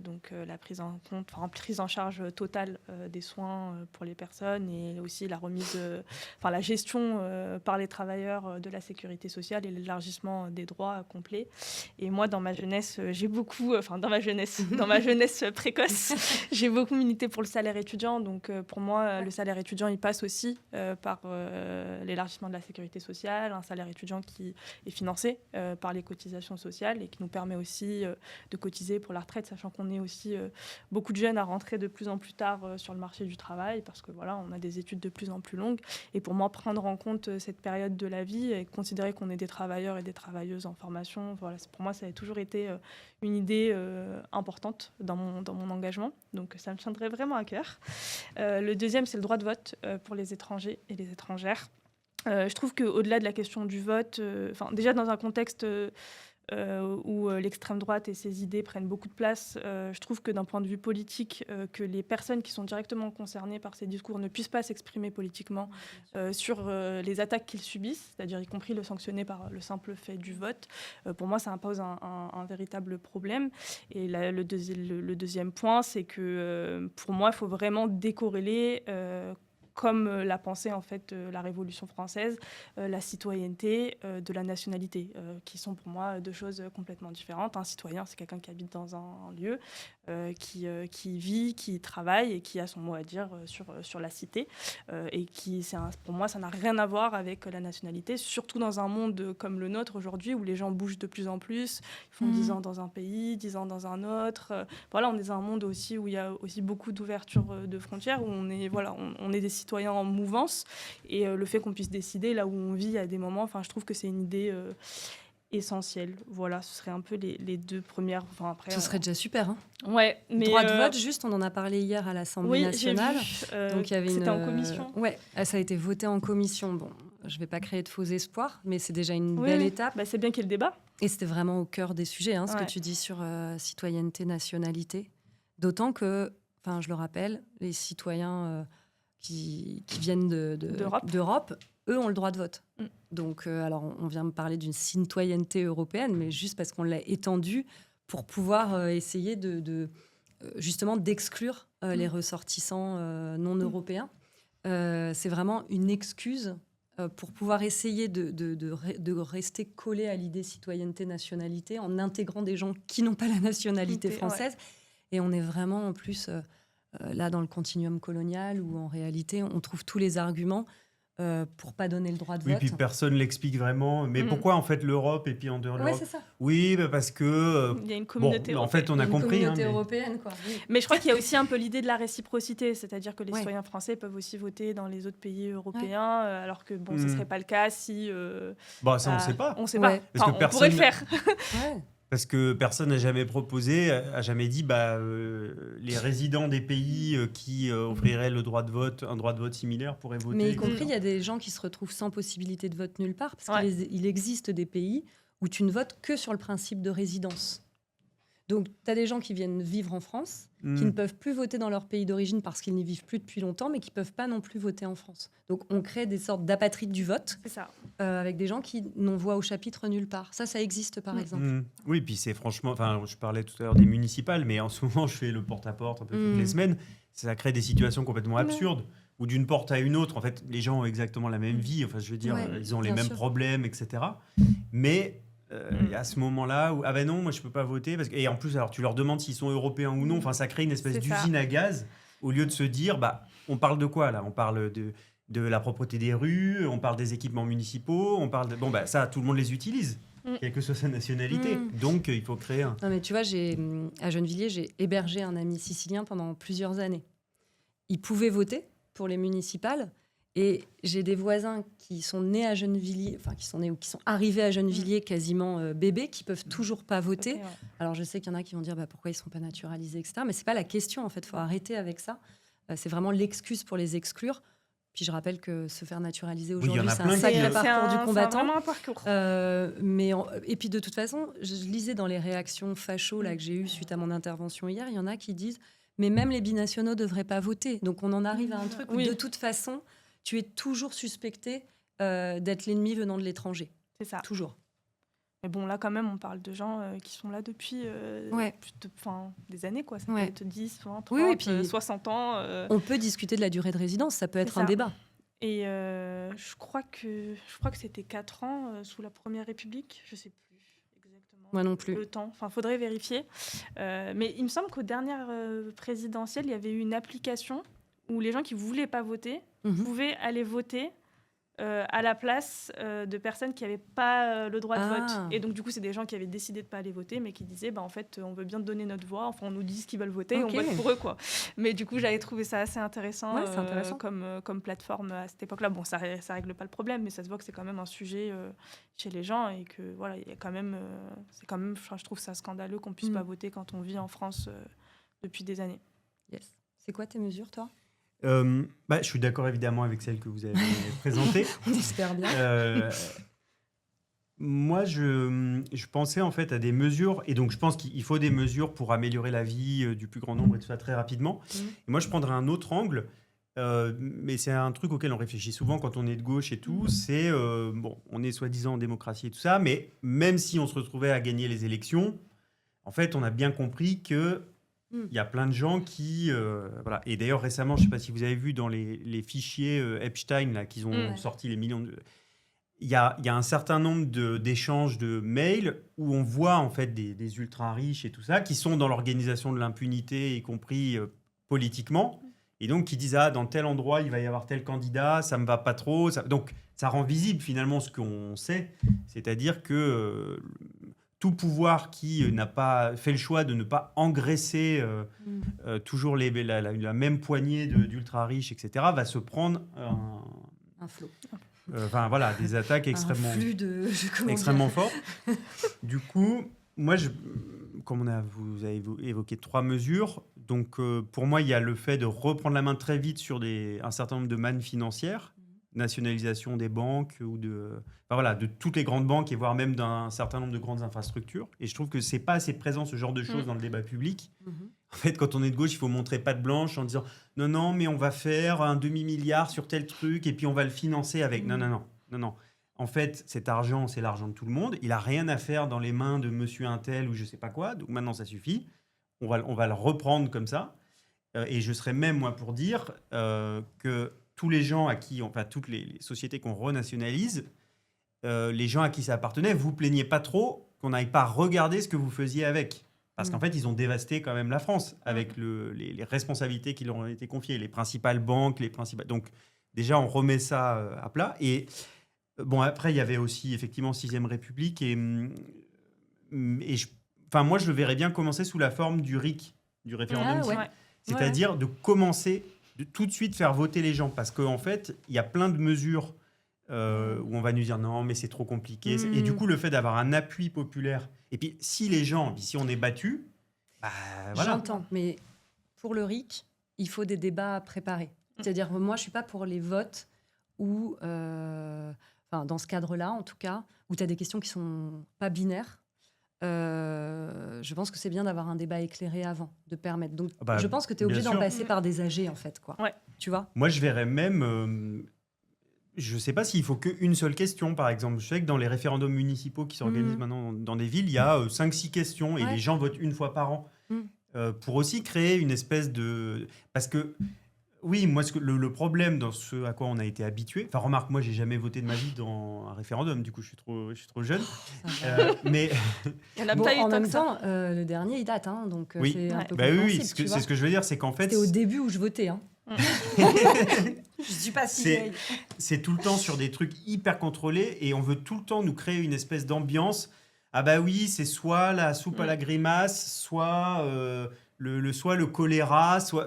Donc la prise en charge totale des soins pour les personnes et aussi la gestion par les travailleurs de la sécurité sociale et l'élargissement des droits complets. Et moi, dans ma jeunesse, dans ma jeunesse précoce, j'ai beaucoup milité pour le salaire étudiant. Donc pour moi, le salaire étudiant, il passe aussi par l'élargissement de la sécurité sociale, un salaire étudiant qui est financé par les cotisations sociales et qui nous permet aussi de cotiser pour la retraite, sachant qu'on est aussi beaucoup de jeunes à rentrer de plus en plus tard sur le marché du travail, parce que voilà, on a des études de plus en plus longues. Et pour moi, prendre en compte cette période de la vie et considérer qu'on est des travailleurs et des travailleuses en formation, voilà, pour moi, ça a toujours été une idée importante dans mon engagement. Donc ça me tiendrait vraiment à cœur. Le deuxième, c'est le droit de vote pour les étrangers et les étrangères. Je trouve qu'au-delà de la question du vote, déjà dans un contexte où l'extrême droite et ses idées prennent beaucoup de place, je trouve que d'un point de vue politique, que les personnes qui sont directement concernées par ces discours ne puissent pas s'exprimer politiquement sur les attaques qu'ils subissent, c'est-à-dire y compris le sanctionner par le simple fait du vote, pour moi, ça impose un véritable problème. Et le deuxième point, c'est que pour moi, il faut vraiment décorréler comme l'a pensé en fait la Révolution française, la citoyenneté de la nationalité, qui sont pour moi deux choses complètement différentes. Un citoyen, c'est quelqu'un qui habite dans un lieu, qui vit, qui travaille et qui a son mot à dire sur la cité. Et pour moi, ça n'a rien à voir avec la nationalité, surtout dans un monde comme le nôtre aujourd'hui, où les gens bougent de plus en plus, ils font 10 ans dans un pays, 10 ans dans un autre. Voilà, on est dans un monde aussi où il y a aussi beaucoup d'ouverture de frontières, où on est des citoyens en mouvance, et le fait qu'on puisse décider là où on vit à des moments, je trouve que c'est une idée essentielle. Voilà, ce serait un peu les deux premières. Après, ce serait déjà super. Hein. Ouais, mais droit de vote, juste, on en a parlé hier à l'Assemblée nationale. Donc il y avait c'était en commission. Ouais, ça a été voté en commission. Bon, je vais pas créer de faux espoirs, mais c'est déjà une belle étape. C'est bien qu'il y ait le débat. Et c'était vraiment au cœur des sujets, ce que tu dis sur citoyenneté, nationalité. D'autant que, je le rappelle, les citoyens qui viennent d'Europe, eux ont le droit de vote. Donc, alors, on vient me parler d'une citoyenneté européenne, mais juste parce qu'on l'a étendue pour pouvoir essayer justement d'exclure les ressortissants non européens. C'est vraiment une excuse pour pouvoir essayer de rester collé à l'idée citoyenneté-nationalité en intégrant des gens qui n'ont pas la nationalité française. Ouais. Et on est vraiment, en plus, là, dans le continuum colonial, où en réalité, on trouve tous les arguments pour pas donner le droit de vote. Oui, puis personne l'explique vraiment. Mais pourquoi en fait l'Europe et puis en dehors de l'Europe ? C'est ça. Oui, parce que il y a une communauté. En fait, on a compris. Une communauté européenne, quoi. Oui. Mais je crois qu'il y a aussi un peu l'idée de la réciprocité, c'est-à-dire que les citoyens français peuvent aussi voter dans les autres pays européens, alors que ce serait pas le cas si. Ça, on sait pas. On sait pas. Parce que on pourrait le faire. Parce que personne n'a jamais proposé, a jamais dit les résidents des pays qui offriraient un droit de vote similaire pourraient voter. Mais y compris, il y a des gens qui se retrouvent sans possibilité de vote nulle part, parce qu'il existe des pays où tu ne votes que sur le principe de résidence. Donc, tu as des gens qui viennent vivre en France, qui ne peuvent plus voter dans leur pays d'origine parce qu'ils n'y vivent plus depuis longtemps, mais qui ne peuvent pas non plus voter en France. Donc, on crée des sortes d'apatrides du vote, avec des gens qui n'ont voix au chapitre nulle part. Ça existe, par exemple. Oui, puis c'est franchement... je parlais tout à l'heure des municipales, mais en ce moment, je fais le porte-à-porte un peu toutes les semaines. Ça crée des situations complètement absurdes, où d'une porte à une autre, en fait, les gens ont exactement la même vie. Ils ont les mêmes problèmes, etc. Mais... à ce moment-là où non, moi je peux pas voter et en plus alors tu leur demandes s'ils sont européens ou non, ça crée une espèce d'usine à gaz au lieu de se dire on parle de quoi là, on parle de la propreté des rues, on parle des équipements municipaux, on parle de ça tout le monde les utilise quelle que soit sa nationalité, donc il faut créer un... Non mais tu vois, à Gennevilliers, j'ai hébergé un ami sicilien pendant plusieurs années. Il pouvait voter pour les municipales. Et j'ai des voisins qui sont nés à Gennevilliers, qui sont nés ou qui sont arrivés à Gennevilliers quasiment bébés, qui peuvent toujours pas voter. Okay, Alors je sais qu'il y en a qui vont dire pourquoi ils sont pas naturalisés, etc. Mais c'est pas la question en fait. Faut arrêter avec ça. C'est vraiment l'excuse pour les exclure. Puis je rappelle que se faire naturaliser aujourd'hui, c'est un sacré parcours du combattant. C'est vraiment un parcours. Et puis de toute façon, je lisais dans les réactions fachos là que j'ai eues suite à mon intervention hier, il y en a qui disent mais même les binationaux devraient pas voter. Donc on en arrive à un truc où de toute façon tu es toujours suspecté d'être l'ennemi venant de l'étranger. C'est ça. Toujours. Mais bon, là, quand même, on parle de gens qui sont là depuis des années, quoi. Ça peut être 10, 20, 30, puis 60 ans. On peut discuter de la durée de résidence, ça peut être un débat. Et je crois que c'était 4 ans sous la Première République, je ne sais plus exactement. Moi non plus. Le temps, faudrait vérifier. Mais il me semble qu'aux dernières présidentielles, il y avait eu une application où les gens qui ne voulaient pas voter pouvaient aller voter à la place de personnes qui n'avaient pas le droit de vote. Et donc, du coup, c'est des gens qui avaient décidé de ne pas aller voter, mais qui disaient, en fait, on veut bien te donner notre voix. On nous dit ce qu'ils veulent voter, on vote pour eux, quoi. Mais du coup, j'avais trouvé ça assez intéressant, comme plateforme à cette époque-là. Bon, ça règle pas le problème, mais ça se voit que c'est quand même un sujet chez les gens et que, voilà, il y a quand même... je trouve ça scandaleux qu'on puisse pas voter quand on vit en France depuis des années. Yes. C'est quoi tes mesures, toi ? Je suis d'accord évidemment avec celle que vous avez présentée. On espère bien. Moi, je pensais en fait à des mesures, et donc je pense qu'il faut des mesures pour améliorer la vie du plus grand nombre et tout ça très rapidement. Et moi, je prendrais un autre angle, mais c'est un truc auquel on réfléchit souvent quand on est de gauche et tout. C'est, bon, on est soi-disant en démocratie et tout ça, mais même si on se retrouvait à gagner les élections, en fait, on a bien compris que il y a plein de gens qui... voilà. Et d'ailleurs, récemment, je ne sais pas si vous avez vu dans les fichiers Epstein, là, qu'ils ont Ouais. sorti les millions de... Il y a un certain nombre d'échanges de mails où on voit en fait des ultra riches et tout ça qui sont dans l'organisation de l'impunité, y compris politiquement, et donc qui disent ah dans tel endroit il va y avoir tel candidat, ça me va pas trop. Donc ça rend visible finalement ce qu'on sait, c'est-à-dire que tout pouvoir qui n'a pas fait le choix de ne pas engraisser toujours la même poignée d'ultra riches, etc., va se prendre Un flot. enfin voilà, des attaques extrêmement, Un flux de... comment extrêmement dire fortes. Du coup, moi, comme vous avez évoqué 3 mesures, donc pour moi, il y a le fait de reprendre la main très vite sur un certain nombre de mannes financières, nationalisation des banques enfin, voilà, de toutes les grandes banques et voire même d'un certain nombre de grandes infrastructures. Et je trouve que c'est pas assez présent ce genre de choses dans le débat public. En fait, quand on est de gauche, il faut montrer patte blanche en disant non, non, mais on va faire un demi-milliard sur tel truc et puis on va le financer avec. Non, non, non, non, non. En fait, cet argent, c'est l'argent de tout le monde. Il a rien à faire dans les mains de monsieur untel ou je sais pas quoi. Donc maintenant, ça suffit. On va le reprendre comme ça. Et je serais même, moi, pour dire que tous les gens à qui, enfin, toutes les sociétés qu'on renationalise, les gens à qui ça appartenait, vous plaignez pas trop qu'on n'aille pas regarder ce que vous faisiez avec. Parce qu'en fait, ils ont dévasté quand même la France avec les responsabilités qui leur ont été confiées, les principales banques, Donc, déjà, on remet ça à plat. Et bon, après, il y avait aussi, effectivement, 6ème République. Enfin, moi, je le verrais bien commencer sous la forme du RIC, du référendum. Ah, ouais. C'est-à-dire de commencer, de tout de suite faire voter les gens. Parce qu'en fait, il y a plein de mesures où on va nous dire non, mais c'est trop compliqué. Et du coup, le fait d'avoir un appui populaire, et puis si les gens, si on est battus, bah, voilà. J'entends, mais pour le RIC, il faut des débats préparés. C'est-à-dire, moi, je ne suis pas pour les votes où, enfin, dans ce cadre-là, en tout cas, où tu as des questions qui ne sont pas binaires. Je pense que c'est bien d'avoir un débat éclairé avant, de permettre. Donc, je pense que tu es obligé d'en passer par des AG, en fait, quoi. Ouais. Tu vois ? Moi, je verrais même... je ne sais pas s'il faut qu'une seule question, par exemple. Je sais que dans les référendums municipaux qui s'organisent maintenant dans des villes, il y a 5-6 questions et les gens votent une fois par an. Pour aussi créer une espèce de... Parce que, oui, moi, le problème dans ce à quoi on a été habitué... Enfin, remarque, moi, j'ai jamais voté de ma vie dans un référendum. Du coup, je suis trop jeune. Mais... Il y en a Bon, pas eu en tant même que ça. temps, le dernier, il date. Hein, donc, oui, c'est un peu oui, compréhensible, c'est ce que je veux dire, c'est qu'en fait... C'était au début où je votais. Hein. Je suis pas si vieille. C'est tout le temps sur des trucs hyper contrôlés et on veut tout le temps nous créer une espèce d'ambiance. Ah bah oui, c'est soit la soupe à la grimace, soit soit le choléra, soit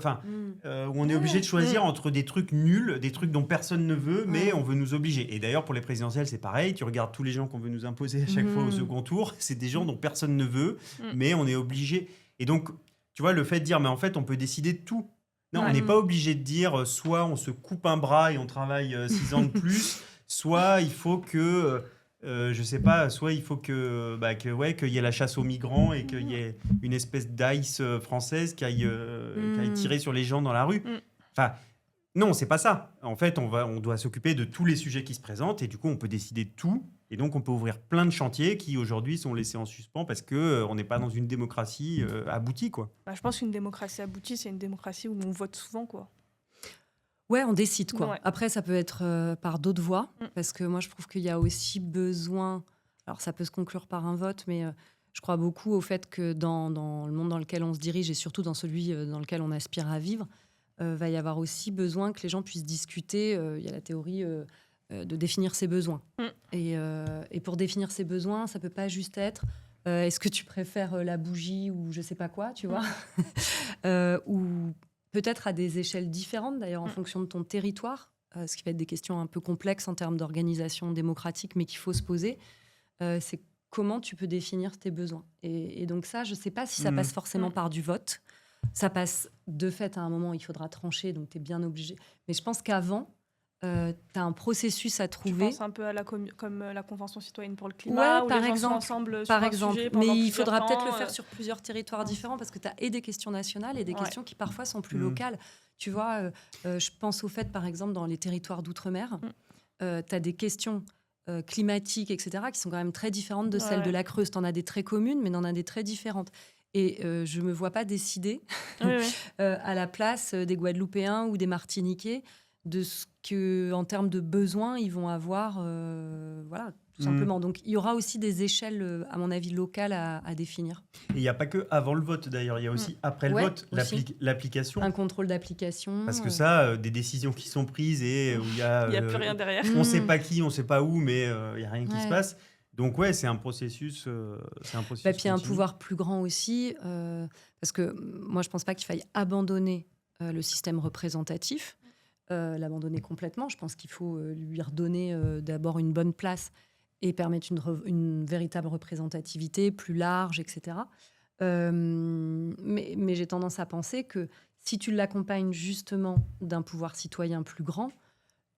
où on est obligé de choisir entre des trucs nuls, des trucs dont personne ne veut, mais on veut nous obliger. Et d'ailleurs pour les présidentielles, c'est pareil. Tu regardes tous les gens qu'on veut nous imposer à chaque fois au second tour, c'est des gens dont personne ne veut, mais on est obligé. Et donc, tu vois, le fait de dire, mais en fait, on peut décider de tout. Non, on n'est pas obligé de dire soit on se coupe un bras et on travaille 6 ans de plus, soit il faut que, je sais pas, soit il faut qu'il y ait la chasse aux migrants et qu'il y ait une espèce d'ICE française qui aille tirer sur les gens dans la rue. Enfin, non, c'est pas ça. En fait, on doit s'occuper de tous les sujets qui se présentent et du coup, on peut décider de tout. Et donc, on peut ouvrir plein de chantiers qui, aujourd'hui, sont laissés en suspens parce qu'on n'est pas dans une démocratie aboutie, quoi. Bah, je pense qu'une démocratie aboutie, c'est une démocratie où on vote souvent, quoi. Ouais, on décide, quoi. Ouais. Après, ça peut être par d'autres voies, parce que moi, je trouve qu'il y a aussi besoin... Alors, ça peut se conclure par un vote, mais je crois beaucoup au fait que dans le monde dans lequel on se dirige, et surtout dans celui dans lequel on aspire à vivre, va y avoir aussi besoin que les gens puissent discuter. Il y a la théorie... de définir ses besoins. Et pour définir ses besoins, ça peut pas juste être est-ce que tu préfères la bougie ou je sais pas quoi, tu vois ou peut-être à des échelles différentes, d'ailleurs, en fonction de ton territoire, ce qui va être des questions un peu complexes en termes d'organisation démocratique, mais qu'il faut se poser. C'est comment tu peux définir tes besoins. Et donc ça, je sais pas si ça passe forcément par du vote. Ça passe de fait à un moment, il faudra trancher, donc tu es bien obligé. Mais je pense qu'avant, tu as un processus à Tu trouver. penses un peu à comme la Convention citoyenne pour le climat, Ouais, où par les gens sont exemple, ensemble sur par un exemple. sujet Mais pendant il plusieurs faudra peut-être temps, le faire sur plusieurs territoires différents parce que tu as et des questions nationales et des Ouais. questions qui parfois sont plus Mm. locales. Tu vois, je pense au fait, par exemple, dans les territoires d'outre-mer, tu as des questions climatiques, etc., qui sont quand même très différentes de celles de la Creuse. Tu en as des très communes, mais tu en as des très différentes. Et je ne me vois pas décider Oui, oui. à la place des Guadeloupéens ou des Martiniquais de ce que, en termes de besoins, ils vont avoir, voilà, tout Mm. simplement. Donc, il y aura aussi des échelles, à mon avis, locales à définir. Et il n'y a pas que avant le vote d'ailleurs, il y a aussi après le Ouais, vote, aussi. l'application. Un contrôle d'application. Parce que ça, des décisions qui sont prises et où il y a, Il n'y a plus rien derrière. on ne sait Mm. pas qui, on ne sait pas où, mais il n'y a rien qui se Ouais. passe. Donc ouais, c'est un processus, Bah, puis un continu. pouvoir plus grand aussi, parce que moi, je ne pense pas qu'il faille abandonner le système représentatif, l'abandonner complètement. Je pense qu'il faut lui redonner d'abord une bonne place et permettre une véritable représentativité plus large, etc. Mais j'ai tendance à penser que si tu l'accompagnes justement d'un pouvoir citoyen plus grand,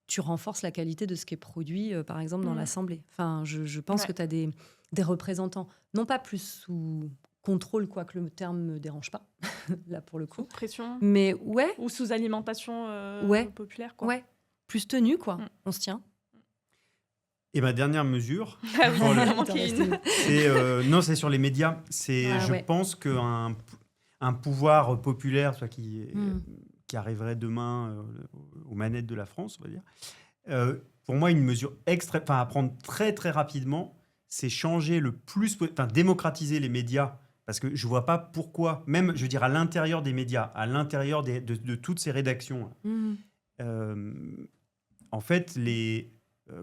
tu renforces la qualité de ce qui est produit, par exemple, dans Mm. l'Assemblée. Enfin, je pense Ouais. que tu as des représentants, non pas plus sous contrôle, quoique le terme ne me dérange pas, là pour le Sous coup, pression mais ouais, ou sous alimentation Ouais. populaire, quoi. ouais, plus tenu, quoi. Mm. On se tient. Et ma dernière mesure, Ah oui, pour il le- en T'en manquait restes une. une. c'est non, c'est sur les médias. C'est, Ah je ouais. pense qu'un un pouvoir populaire, soit Mm. qui arriverait demain aux manettes de la France, on va dire. Pour moi, une mesure à prendre très très rapidement, c'est changer le plus, démocratiser les médias. Parce que je vois pas pourquoi, même, je veux dire, à l'intérieur des médias, à l'intérieur de toutes ces rédactions, Mm. euh, en fait,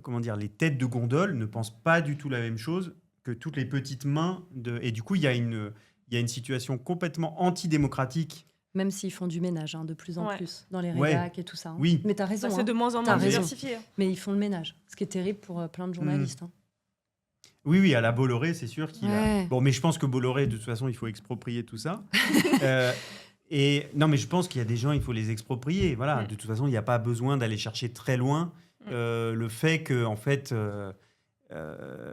comment dire, les têtes de gondole ne pensent pas du tout la même chose que toutes les petites mains. Et du coup, il y a une situation complètement antidémocratique. Même s'ils font du ménage, hein, de plus en Ouais. plus, dans les Ouais. rédacs et tout ça. hein. Oui. Mais tu as raison. Bah, c'est hein. de moins en T'as moins raison. diversifié. Mais ils font le ménage, ce qui est terrible pour plein de journalistes. hein. Oui, oui, à la Bolloré, c'est sûr qu'il a. Ouais. Bon, mais je pense que Bolloré, de toute façon, il faut exproprier tout ça. Et non, mais je pense qu'il y a des gens, il faut les exproprier. Voilà. Mm. De toute façon, il n'y a pas besoin d'aller chercher très loin le fait que, en fait,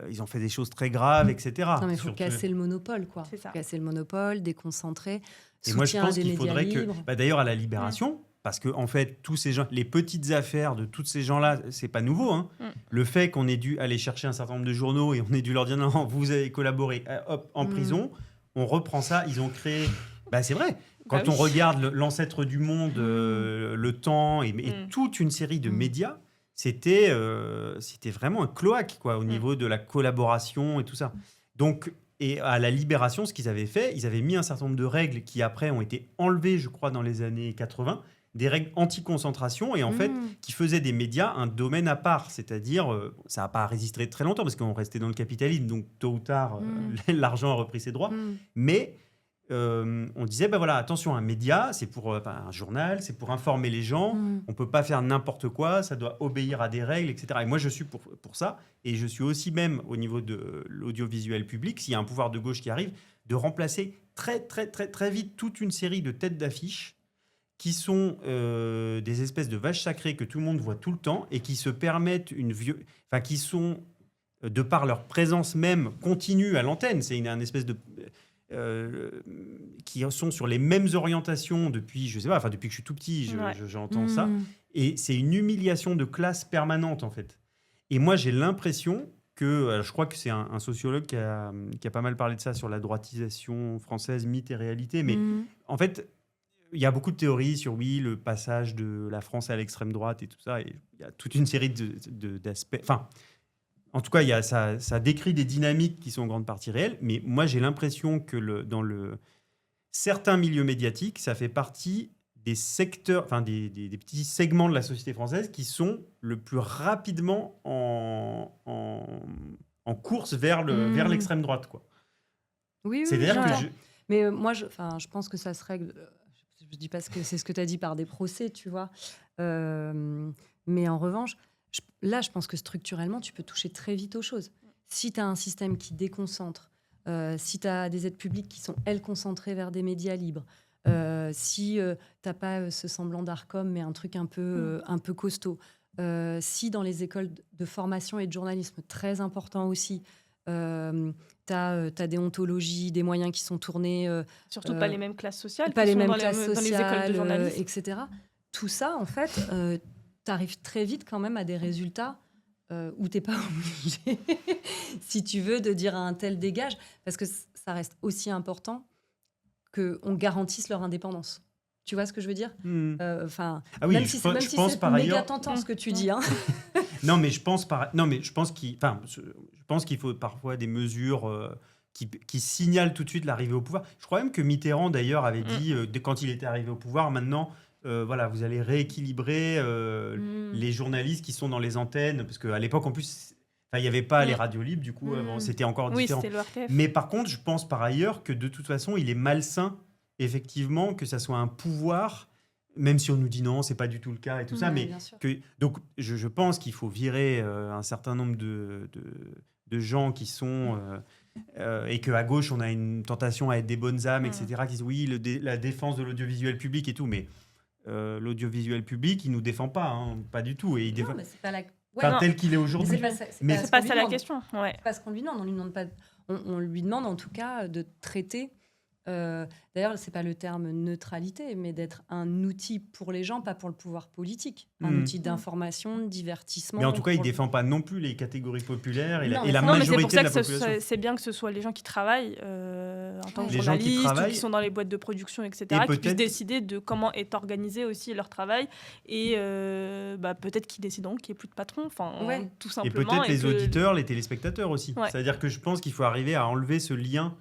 ils ont fait des choses très graves, etc. Non, mais il faut Surtout- casser le monopole, quoi. C'est ça. Casser le monopole, déconcentrer, Et moi, je soutien à pense des qu'il médias faudrait libres. que, d'ailleurs, à la Libération, parce que en fait, tous ces gens, les petites affaires de tous ces gens-là, c'est pas nouveau. Hein. Mm. Le fait qu'on ait dû aller chercher un certain nombre de journaux et on ait dû leur dire non, vous avez collaboré, hop, en Mm. prison. On reprend ça. Ils ont créé. Bah, c'est vrai. Quand Bah on oui. regarde l'ancêtre du monde, Le Temps et Mm. toute une série de Mm. médias, c'était vraiment un cloaque quoi, au niveau de la collaboration et tout ça. Donc, et à la Libération, ce qu'ils avaient fait, ils avaient mis un certain nombre de règles qui après ont été enlevées, je crois, dans les années 80, des règles anti-concentration et en fait qui faisaient des médias un domaine à part. C'est-à-dire, ça n'a pas résisté très longtemps parce qu'on restait dans le capitalisme, donc tôt ou tard, l'argent a repris ses droits. Mm. Mais on disait, ben voilà, attention, un média, c'est pour un journal, c'est pour informer les gens. Mm. On peut pas faire n'importe quoi, ça doit obéir à des règles, etc. Et moi, je suis pour ça. Et je suis aussi même, au niveau de l'audiovisuel public, s'il y a un pouvoir de gauche qui arrive, de remplacer très, très, très, très vite toute une série de têtes d'affiches qui sont des espèces de vaches sacrées que tout le monde voit tout le temps et qui se permettent qui sont, de par leur présence même continue à l'antenne, c'est un espèce de... qui sont sur les mêmes orientations depuis, je sais pas, depuis que je suis tout petit, Ouais. j'entends ça. Et c'est une humiliation de classe permanente, en fait. Et moi, j'ai l'impression que, je crois que c'est un sociologue qui a pas mal parlé de ça sur la droitisation française, mythe et réalité, mais en fait, il y a beaucoup de théories sur, oui, le passage de la France à l'extrême droite et tout ça, et il y a toute une série d'aspects... Enfin, en tout cas, ça décrit des dynamiques qui sont en grande partie réelles, mais moi, j'ai l'impression que dans certains milieux médiatiques, ça fait partie des secteurs, des petits segments de la société française qui sont le plus rapidement en course vers l'extrême droite, quoi. Oui, C'est-à-dire que j'entends. Mais moi, je pense que ça se règle. Je dis pas que c'est ce que tu as dit par des procès, tu vois. Mais en revanche, là, je pense que structurellement, tu peux toucher très vite aux choses. Si tu as un système qui déconcentre, si tu as des aides publiques qui sont, elles, concentrées vers des médias libres, si tu n'as pas ce semblant d'Arcom, mais un truc un peu costaud, Si dans les écoles de formation et de journalisme, très important aussi, tu as déontologie, des moyens qui sont tournés, Surtout pas les mêmes classes sociales pas qui les sont mêmes dans classes dans les écoles de sociales, journalisme. etc. Tout ça, en fait, tu arrives très vite quand même à des résultats où tu n'es pas obligé, si tu veux, de dire à un tel dégage, parce que ça reste aussi important qu'on garantisse leur indépendance. Tu vois ce que je veux dire? Enfin, Ah oui, même je si pense c'est par méga ailleurs. tentant ce que tu dis, hein. Non, mais je pense qu'il faut parfois des mesures qui signalent tout de suite l'arrivée au pouvoir. Je crois même que Mitterrand, d'ailleurs, avait dit, quand il était arrivé au pouvoir, maintenant, voilà, vous allez rééquilibrer les journalistes qui sont dans les antennes, parce qu'à l'époque, en plus, il n'y avait pas les radios libres, du coup, avant, c'était encore Oui, différent. c'était l'ORTF. Mais par contre, je pense par ailleurs que de toute façon, il est malsain, effectivement, que ça soit un pouvoir, même si on nous dit non, c'est pas du tout le cas et tout ça, Ouais, mais bien sûr. donc je pense qu'il faut virer un certain nombre de gens qui sont et qu'à gauche on a une tentation à être des bonnes âmes, etc. Qui disent oui, la défense de l'audiovisuel public et tout, mais l'audiovisuel public il nous défend pas, hein, pas du tout, et il défend Non, mais c'est pas la... tel qu'il est aujourd'hui. C'est pas ça la question. Ouais. C'est pas ce qu'on lui demande. On lui demande pas. On lui demande en tout cas de traiter. D'ailleurs, c'est pas le terme neutralité, mais d'être un outil pour les gens, pas pour le pouvoir politique. Un outil d'information, de divertissement. Mais en tout cas, il défend pas non plus les catégories populaires et Non, la mais c'est pour majorité ça de la que population. c'est bien que ce soit les gens qui travaillent en tant que Les gens qui journalistes, ou travaillent. qui sont dans les boîtes de production, etc., Et qui peut-être- puissent décider de comment est organisé aussi leur travail, et peut-être qu'ils décideront qu'il n'y ait plus de patron, tout Et simplement. peut-être les auditeurs, les téléspectateurs aussi. Ouais. C'est-à-dire que je pense qu'il faut arriver à enlever ce lien.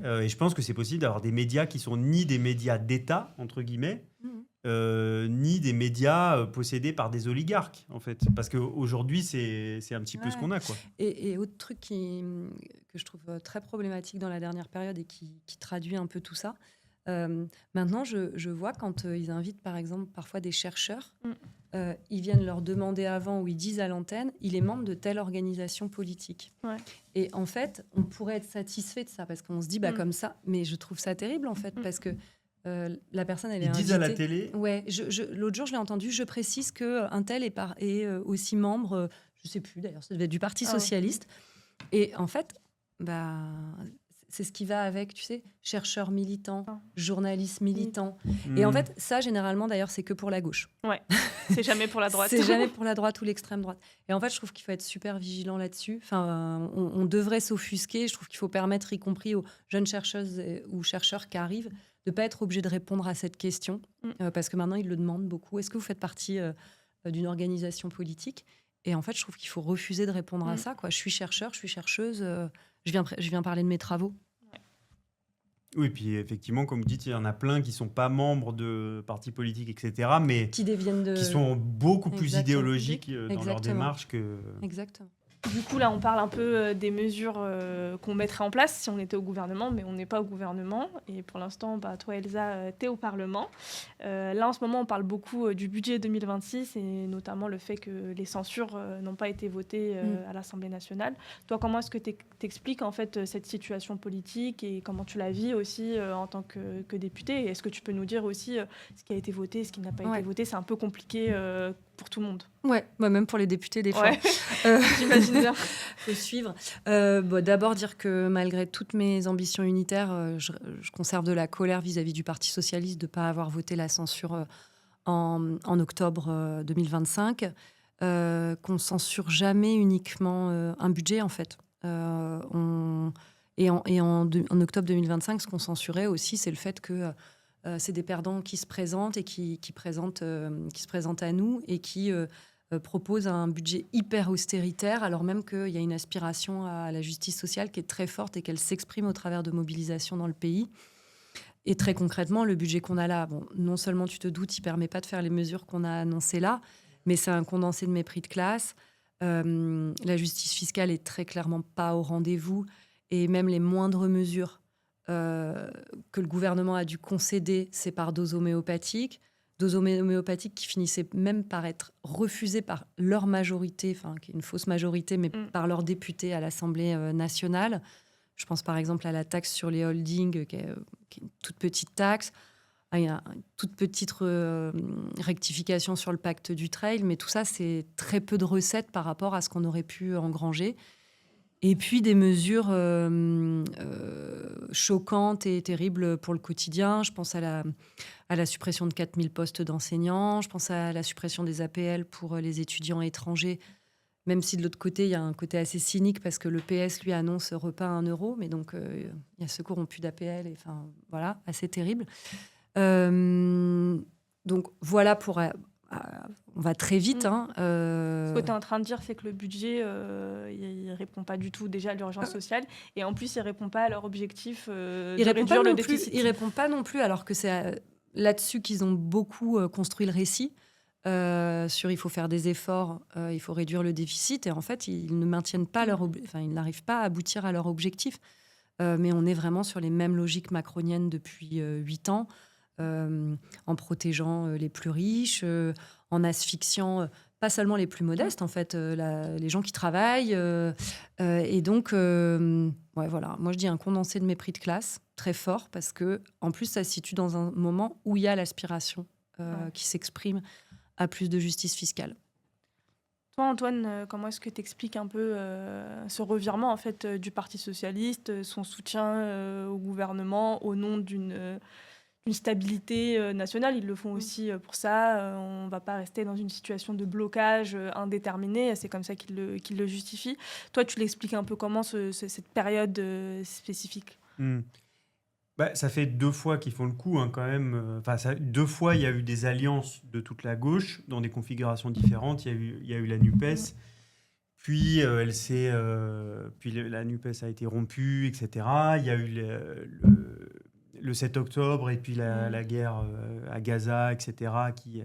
Et je pense que c'est possible d'avoir des médias qui sont ni des médias d'État, entre guillemets, ni des médias possédés par des oligarques, en fait. Parce qu'aujourd'hui, c'est un petit peu ce qu'on a, quoi. Et autre truc que je trouve très problématique dans la dernière période et qui traduit un peu tout ça, maintenant, je vois quand ils invitent, par exemple, parfois des chercheurs, ils viennent leur demander avant, ou ils disent à l'antenne, il est membre de telle organisation politique. Ouais. Et en fait, on pourrait être satisfait de ça, parce qu'on se dit, comme ça, mais je trouve ça terrible, en fait, parce que la personne, elle est invitée. Ils disent à la télé. Ouais, l'autre jour, je l'ai entendu, je précise qu'un tel est aussi membre, je sais plus d'ailleurs, ça devait être du Parti socialiste. Et en fait, c'est ce qui va avec, tu sais, chercheurs militants, journalistes militants. Et en fait, ça, généralement, d'ailleurs, c'est que pour la gauche. Ouais, c'est jamais pour la droite. C'est jamais pour la droite ou l'extrême droite. Et en fait, je trouve qu'il faut être super vigilant là-dessus. Enfin, on devrait s'offusquer. Je trouve qu'il faut permettre, y compris aux jeunes chercheuses ou chercheurs qui arrivent, de ne pas être obligés de répondre à cette question. Parce que maintenant, ils le demandent beaucoup. Est-ce que vous faites partie d'une organisation politique ? Et en fait, je trouve qu'il faut refuser de répondre à ça, quoi. Je suis chercheur, je suis chercheuse, je viens parler de mes travaux. Oui, puis effectivement, comme vous dites, il y en a plein qui ne sont pas membres de partis politiques, etc., mais qui sont beaucoup plus Exactement. idéologiques dans leur démarche que... Exactement. Du coup, là, on parle un peu des mesures qu'on mettrait en place si on était au gouvernement, mais on n'est pas au gouvernement. Et pour l'instant, toi, Elsa, tu es au Parlement. Là, en ce moment, on parle beaucoup du budget 2026 et notamment le fait que les censures n'ont pas été votées à l'Assemblée nationale. Toi, comment est-ce que tu expliques en fait, cette situation politique et comment tu la vis aussi en tant que député ? Et est-ce que tu peux nous dire aussi ce qui a été voté, ce qui n'a pas été voté ? C'est un peu compliqué pour tout le monde. Ouais, même pour les députés, des fois. J'imagine bien. Faut suivre. D'abord, dire que malgré toutes mes ambitions unitaires, je conserve de la colère vis-à-vis du Parti socialiste de ne pas avoir voté la censure en octobre 2025. Qu'on censure jamais uniquement un budget, en fait. En octobre 2025, ce qu'on censurait aussi, c'est le fait que c'est des perdants qui se présentent et qui se présentent à nous et qui proposent un budget hyper austéritaire, alors même qu'il y a une aspiration à la justice sociale qui est très forte et qu'elle s'exprime au travers de mobilisations dans le pays. Et très concrètement, le budget qu'on a là, non seulement tu te doutes, il ne permet pas de faire les mesures qu'on a annoncées là, mais c'est un condensé de mes prix de classe. La justice fiscale est très clairement pas au rendez-vous et même les moindres mesures que le gouvernement a dû concéder, c'est par dose homéopathique qui finissaient même par être refusées par leur majorité, qui est une fausse majorité, mais par leurs députés à l'Assemblée nationale. Je pense par exemple à la taxe sur les holdings, qui est une toute petite taxe. il y a une toute petite rectification sur le pacte du trail, mais tout ça, c'est très peu de recettes par rapport à ce qu'on aurait pu engranger. Et puis des mesures choquantes et terribles pour le quotidien. Je pense à la suppression de 4000 postes d'enseignants. Je pense à la suppression des APL pour les étudiants étrangers. Même si de l'autre côté, il y a un côté assez cynique parce que le PS, lui, annonce repas à 1 euro. Mais donc, il y a ceux qui n'auront plus d'APL. Enfin, voilà, assez terrible. Donc, voilà pour... on va très vite. Ce que tu es en train de dire, c'est que le budget, il ne répond pas du tout déjà à l'urgence sociale. Et en plus, il ne répond pas à leur objectif de réduire le déficit. Il ne répond pas non plus, alors que c'est là-dessus qu'ils ont beaucoup construit le récit. Sur il faut faire des efforts, il faut réduire le déficit. Et en fait, ils ne maintiennent pas ils n'arrivent pas à aboutir à leur objectif. Mais on est vraiment sur les mêmes logiques macroniennes depuis 8 ans. En protégeant les plus riches, en asphyxiant pas seulement les plus modestes, en fait, les gens qui travaillent. Et donc, voilà. Moi, je dis un condensé de mépris de classe très fort parce que, en plus, ça se situe dans un moment où il y a l'aspiration qui s'exprime à plus de justice fiscale. Toi, Antoine, comment est-ce que tu expliques un peu ce revirement en fait, du Parti socialiste, son soutien au gouvernement au nom d'une stabilité nationale? Ils le font aussi pour ça. On ne va pas rester dans une situation de blocage indéterminé. C'est comme ça qu'ils le justifient. Toi, tu l'expliques un peu comment cette période spécifique? Ça fait 2 fois qu'ils font le coup, hein, quand même. 2 fois, il y a eu des alliances de toute la gauche dans des configurations différentes. Il y a eu la NUPES, puis puis la NUPES a été rompue, etc. Il y a eu le 7 octobre et puis la guerre à Gaza, etc., qui,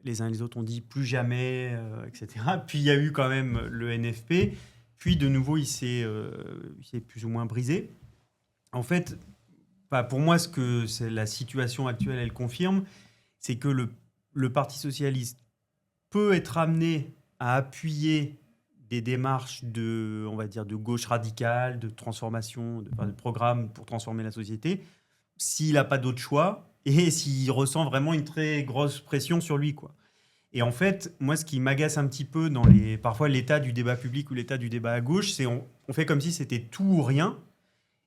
les uns et les autres, ont dit plus jamais, etc. Puis il y a eu quand même le NFP. Puis de nouveau, il s'est plus ou moins brisé. En fait, pour moi, ce que la situation actuelle, elle confirme, c'est que le Parti socialiste peut être amené à appuyer des démarches on va dire, de gauche radicale, de transformation, de programmes pour transformer la société, s'il n'a pas d'autre choix et s'il ressent vraiment une très grosse pression sur lui, quoi. Et en fait, moi, ce qui m'agace un petit peu dans parfois l'état du débat public ou l'état du débat à gauche, c'est on fait comme si c'était tout ou rien.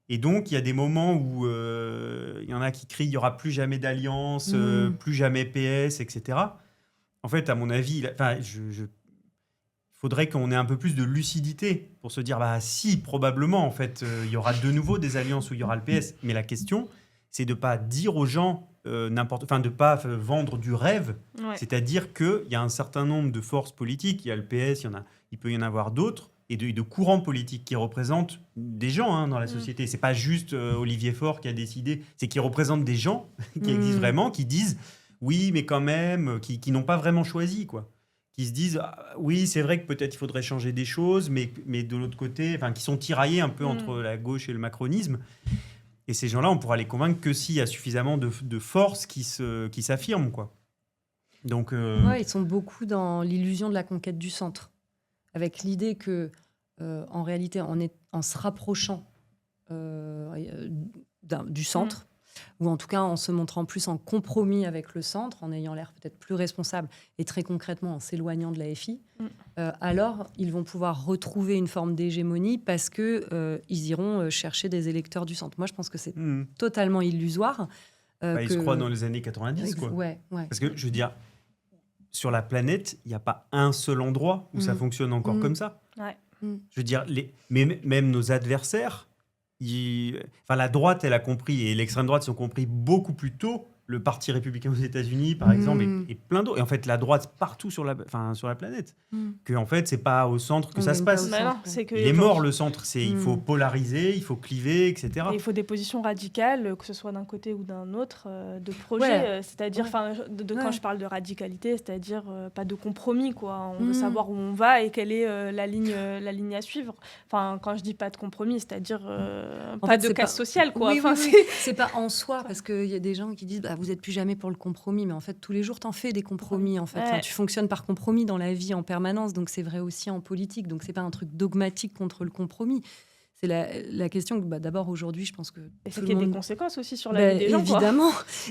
Et donc, il y a des moments où il y en a qui crient « il n'y aura plus jamais d'alliance, plus jamais PS, etc. » En fait, à mon avis, il faudrait qu'on ait un peu plus de lucidité pour se dire si, probablement, en fait, il y aura de nouveau des alliances où il y aura le PS. Mais la question, c'est de ne pas dire aux gens de ne pas vendre du rêve. Ouais. C'est-à-dire qu'il y a un certain nombre de forces politiques, il y a le PS, il peut y en avoir d'autres, et de courants politiques qui représentent des gens dans la société. C'est pas juste Olivier Faure qui a décidé, c'est qu'ils représentent des gens qui existent vraiment, qui disent oui, mais quand même, qui n'ont pas vraiment choisi, quoi. Qui se disent oui, c'est vrai que peut-être il faudrait changer des choses, mais de l'autre côté, qui sont tiraillés un peu entre la gauche et le macronisme. Et ces gens-là, on pourra les convaincre que s'il y a suffisamment de force qui s'affirment, quoi. Donc, ils sont beaucoup dans l'illusion de la conquête du centre, avec l'idée que en réalité, en se rapprochant du centre, ou en tout cas en se montrant plus en compromis avec le centre, en ayant l'air peut-être plus responsable et très concrètement en s'éloignant de la FI, alors ils vont pouvoir retrouver une forme d'hégémonie parce qu'ils iront chercher des électeurs du centre. Moi, je pense que c'est totalement illusoire. Ils se croient dans les années 90, quoi. Ouais. Parce que, je veux dire, sur la planète, il n'y a pas un seul endroit où ça fonctionne encore comme ça. Ouais. Je veux dire, même nos adversaires, la droite, elle a compris, et l'extrême droite, ils ont compris beaucoup plus tôt, le Parti républicain aux États-Unis, par exemple, et plein d'autres. Et en fait, la droite partout sur la planète. Que, en fait, c'est pas au centre que ça se passe. Il est mort, le centre. Il faut polariser, il faut cliver, etc. Et il faut des positions radicales, que ce soit d'un côté ou d'un autre, de projet. C'est-à-dire, quand je parle de radicalité, c'est-à-dire pas de compromis, quoi. On veut savoir où on va et quelle est la ligne à suivre. Enfin, quand je dis pas de compromis, c'est-à-dire pas de casse sociale, quoi. C'est pas en soi, parce qu'il y a des gens qui disent vous n'êtes plus jamais pour le compromis, mais en fait, tous les jours, tu en fais des compromis. En fait. Tu fonctionnes par compromis dans la vie en permanence, donc c'est vrai aussi en politique. Donc, c'est pas un truc dogmatique contre le compromis. c'est la question que d'abord aujourd'hui, je pense que Et tout c'est le qu'il y a des monde... conséquences aussi sur la vie des gens, quoi. Évidemment.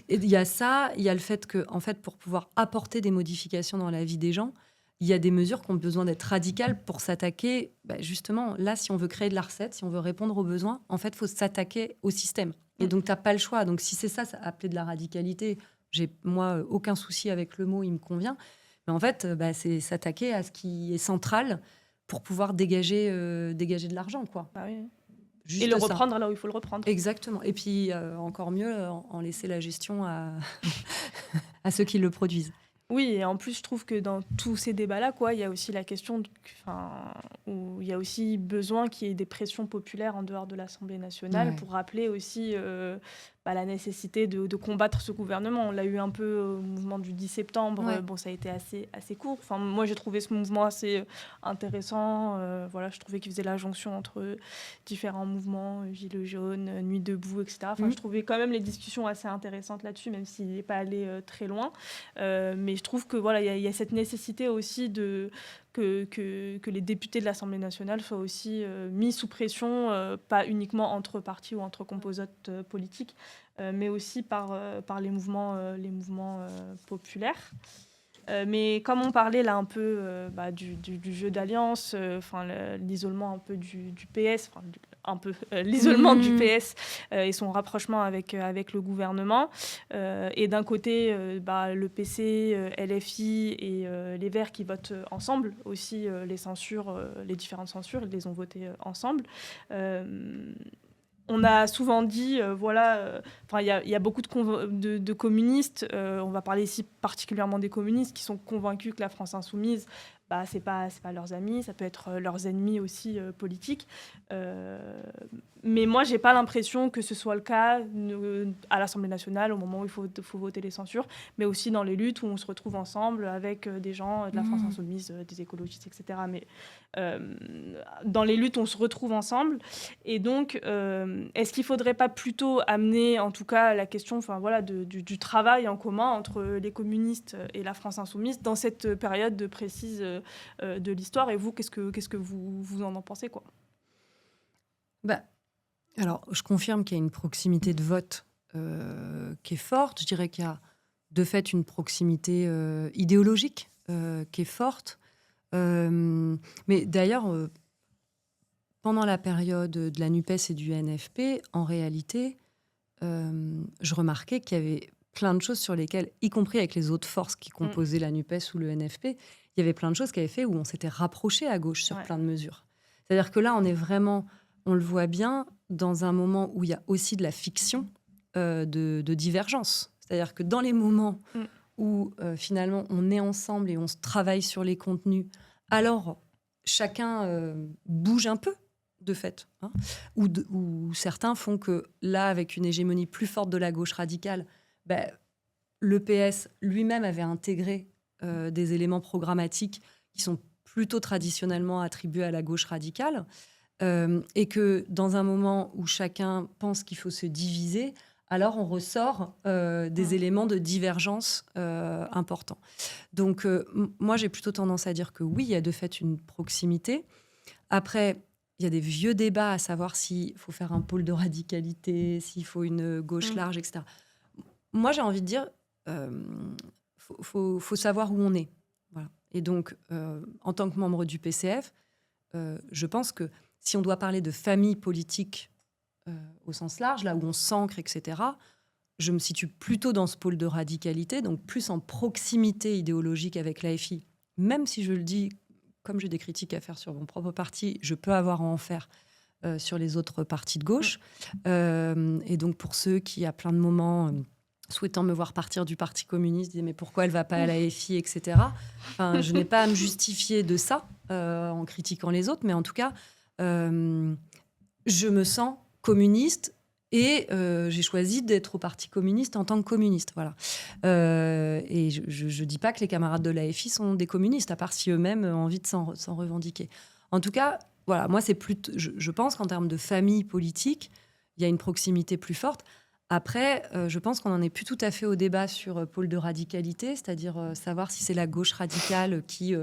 Et il y a ça, il y a le fait que, en fait, pour pouvoir apporter des modifications dans la vie des gens, il y a des mesures qui ont besoin d'être radicales pour s'attaquer. Justement, là, si on veut créer de la recette, si on veut répondre aux besoins, en fait, il faut s'attaquer au système. Et donc, tu n'as pas le choix. Donc, si c'est ça appeler de la radicalité, moi, aucun souci avec le mot, il me convient. Mais en fait, c'est s'attaquer à ce qui est central pour pouvoir dégager de l'argent, quoi. Bah oui. Juste Et le ça. reprendre là où il faut le reprendre. Exactement. Et puis, encore mieux, en laisser la gestion à ceux qui le produisent. Oui, et en plus, je trouve que dans tous ces débats-là, quoi, il y a aussi la question où il y a aussi besoin qu'il y ait des pressions populaires en dehors de l'Assemblée nationale pour rappeler aussi la nécessité de combattre ce gouvernement. On l'a eu un peu au mouvement du 10 septembre. Bon, ça a été assez court. Enfin, moi, j'ai trouvé ce mouvement assez intéressant. Je trouvais qu'il faisait la jonction entre différents mouvements, Gilets jaunes, Nuit debout, etc. Enfin, je trouvais quand même les discussions assez intéressantes là-dessus, même s'il n'est pas allé très loin. Mais je trouve que il y a cette nécessité aussi que les députés de l'Assemblée nationale soient aussi mis sous pression, pas uniquement entre partis ou entre composantes politiques, mais aussi par les mouvements populaires. Mais comme on parlait là un peu du jeu d'alliance, l'isolement un peu du PS, l'isolement du PS et son rapprochement avec le gouvernement, et d'un côté le PC, LFI et les Verts qui votent ensemble aussi les censures, les différentes censures, ils les ont votées ensemble. On a souvent dit, il y a beaucoup de communistes, on va parler ici particulièrement des communistes, qui sont convaincus que la France insoumise, c'est pas leurs amis, ça peut être leurs ennemis aussi politiques. Mais moi, j'ai pas l'impression que ce soit le cas à l'Assemblée nationale, au moment où il faut voter les censures, mais aussi dans les luttes où on se retrouve ensemble avec des gens de la France insoumise, des écologistes, etc. Mais dans les luttes, on se retrouve ensemble. Et donc, est-ce qu'il faudrait pas plutôt amener, en tout cas, la question du travail en commun entre les communistes et la France insoumise dans cette période précise de l'histoire? Et vous, qu'est-ce que vous en pensez, quoi? Alors, je confirme qu'il y a une proximité de vote qui est forte. Je dirais qu'il y a de fait une proximité idéologique qui est forte. Mais d'ailleurs, pendant la période de la NUPES et du NFP, en réalité, je remarquais qu'il y avait plein de choses sur lesquelles, y compris avec les autres forces qui composaient la NUPES ou le NFP, il y avait plein de choses qui avaient fait où on s'était rapproché à gauche sur plein de mesures. C'est-à-dire que là, on est vraiment, on le voit bien, dans un moment où il y a aussi de la fiction de divergence. C'est-à-dire que dans les moments où finalement on est ensemble et on se travaille sur les contenus, alors chacun bouge un peu, de fait. Hein, ou certains font que là, avec une hégémonie plus forte de la gauche radicale, le PS lui-même avait intégré des éléments programmatiques qui sont plutôt traditionnellement attribués à la gauche radicale, et que dans un moment où chacun pense qu'il faut se diviser, alors on ressort des éléments de divergence importants. Donc moi, j'ai plutôt tendance à dire que oui, il y a de fait une proximité. Après, il y a des vieux débats à savoir s'il faut faire un pôle de radicalité, s'il faut une gauche large, etc. Moi, j'ai envie de dire, faut savoir où on est. Voilà. Et donc, en tant que membre du PCF, je pense que si on doit parler de famille politique au sens large, là où on s'ancre, etc., je me situe plutôt dans ce pôle de radicalité, donc plus en proximité idéologique avec l'AFI, même si je le dis, comme j'ai des critiques à faire sur mon propre parti, je peux avoir à en faire sur les autres partis de gauche. Et donc, pour ceux qui, à plein de moments, souhaitant me voir partir du Parti communiste, disaient mais pourquoi elle ne va pas à l'AFI, etc. Enfin, je n'ai pas à me justifier de ça en critiquant les autres, mais en tout cas, je me sens communiste et j'ai choisi d'être au Parti communiste en tant que communiste. Voilà. Et je ne dis pas que les camarades de l'AFI sont des communistes, à part si eux-mêmes ont envie de s'en revendiquer. En tout cas, voilà, moi, c'est plutôt, je pense qu'en termes de famille politique, il y a une proximité plus forte. Après, je pense qu'on n'en est plus tout à fait au débat sur pôle de radicalité, c'est-à-dire savoir si c'est la gauche radicale qui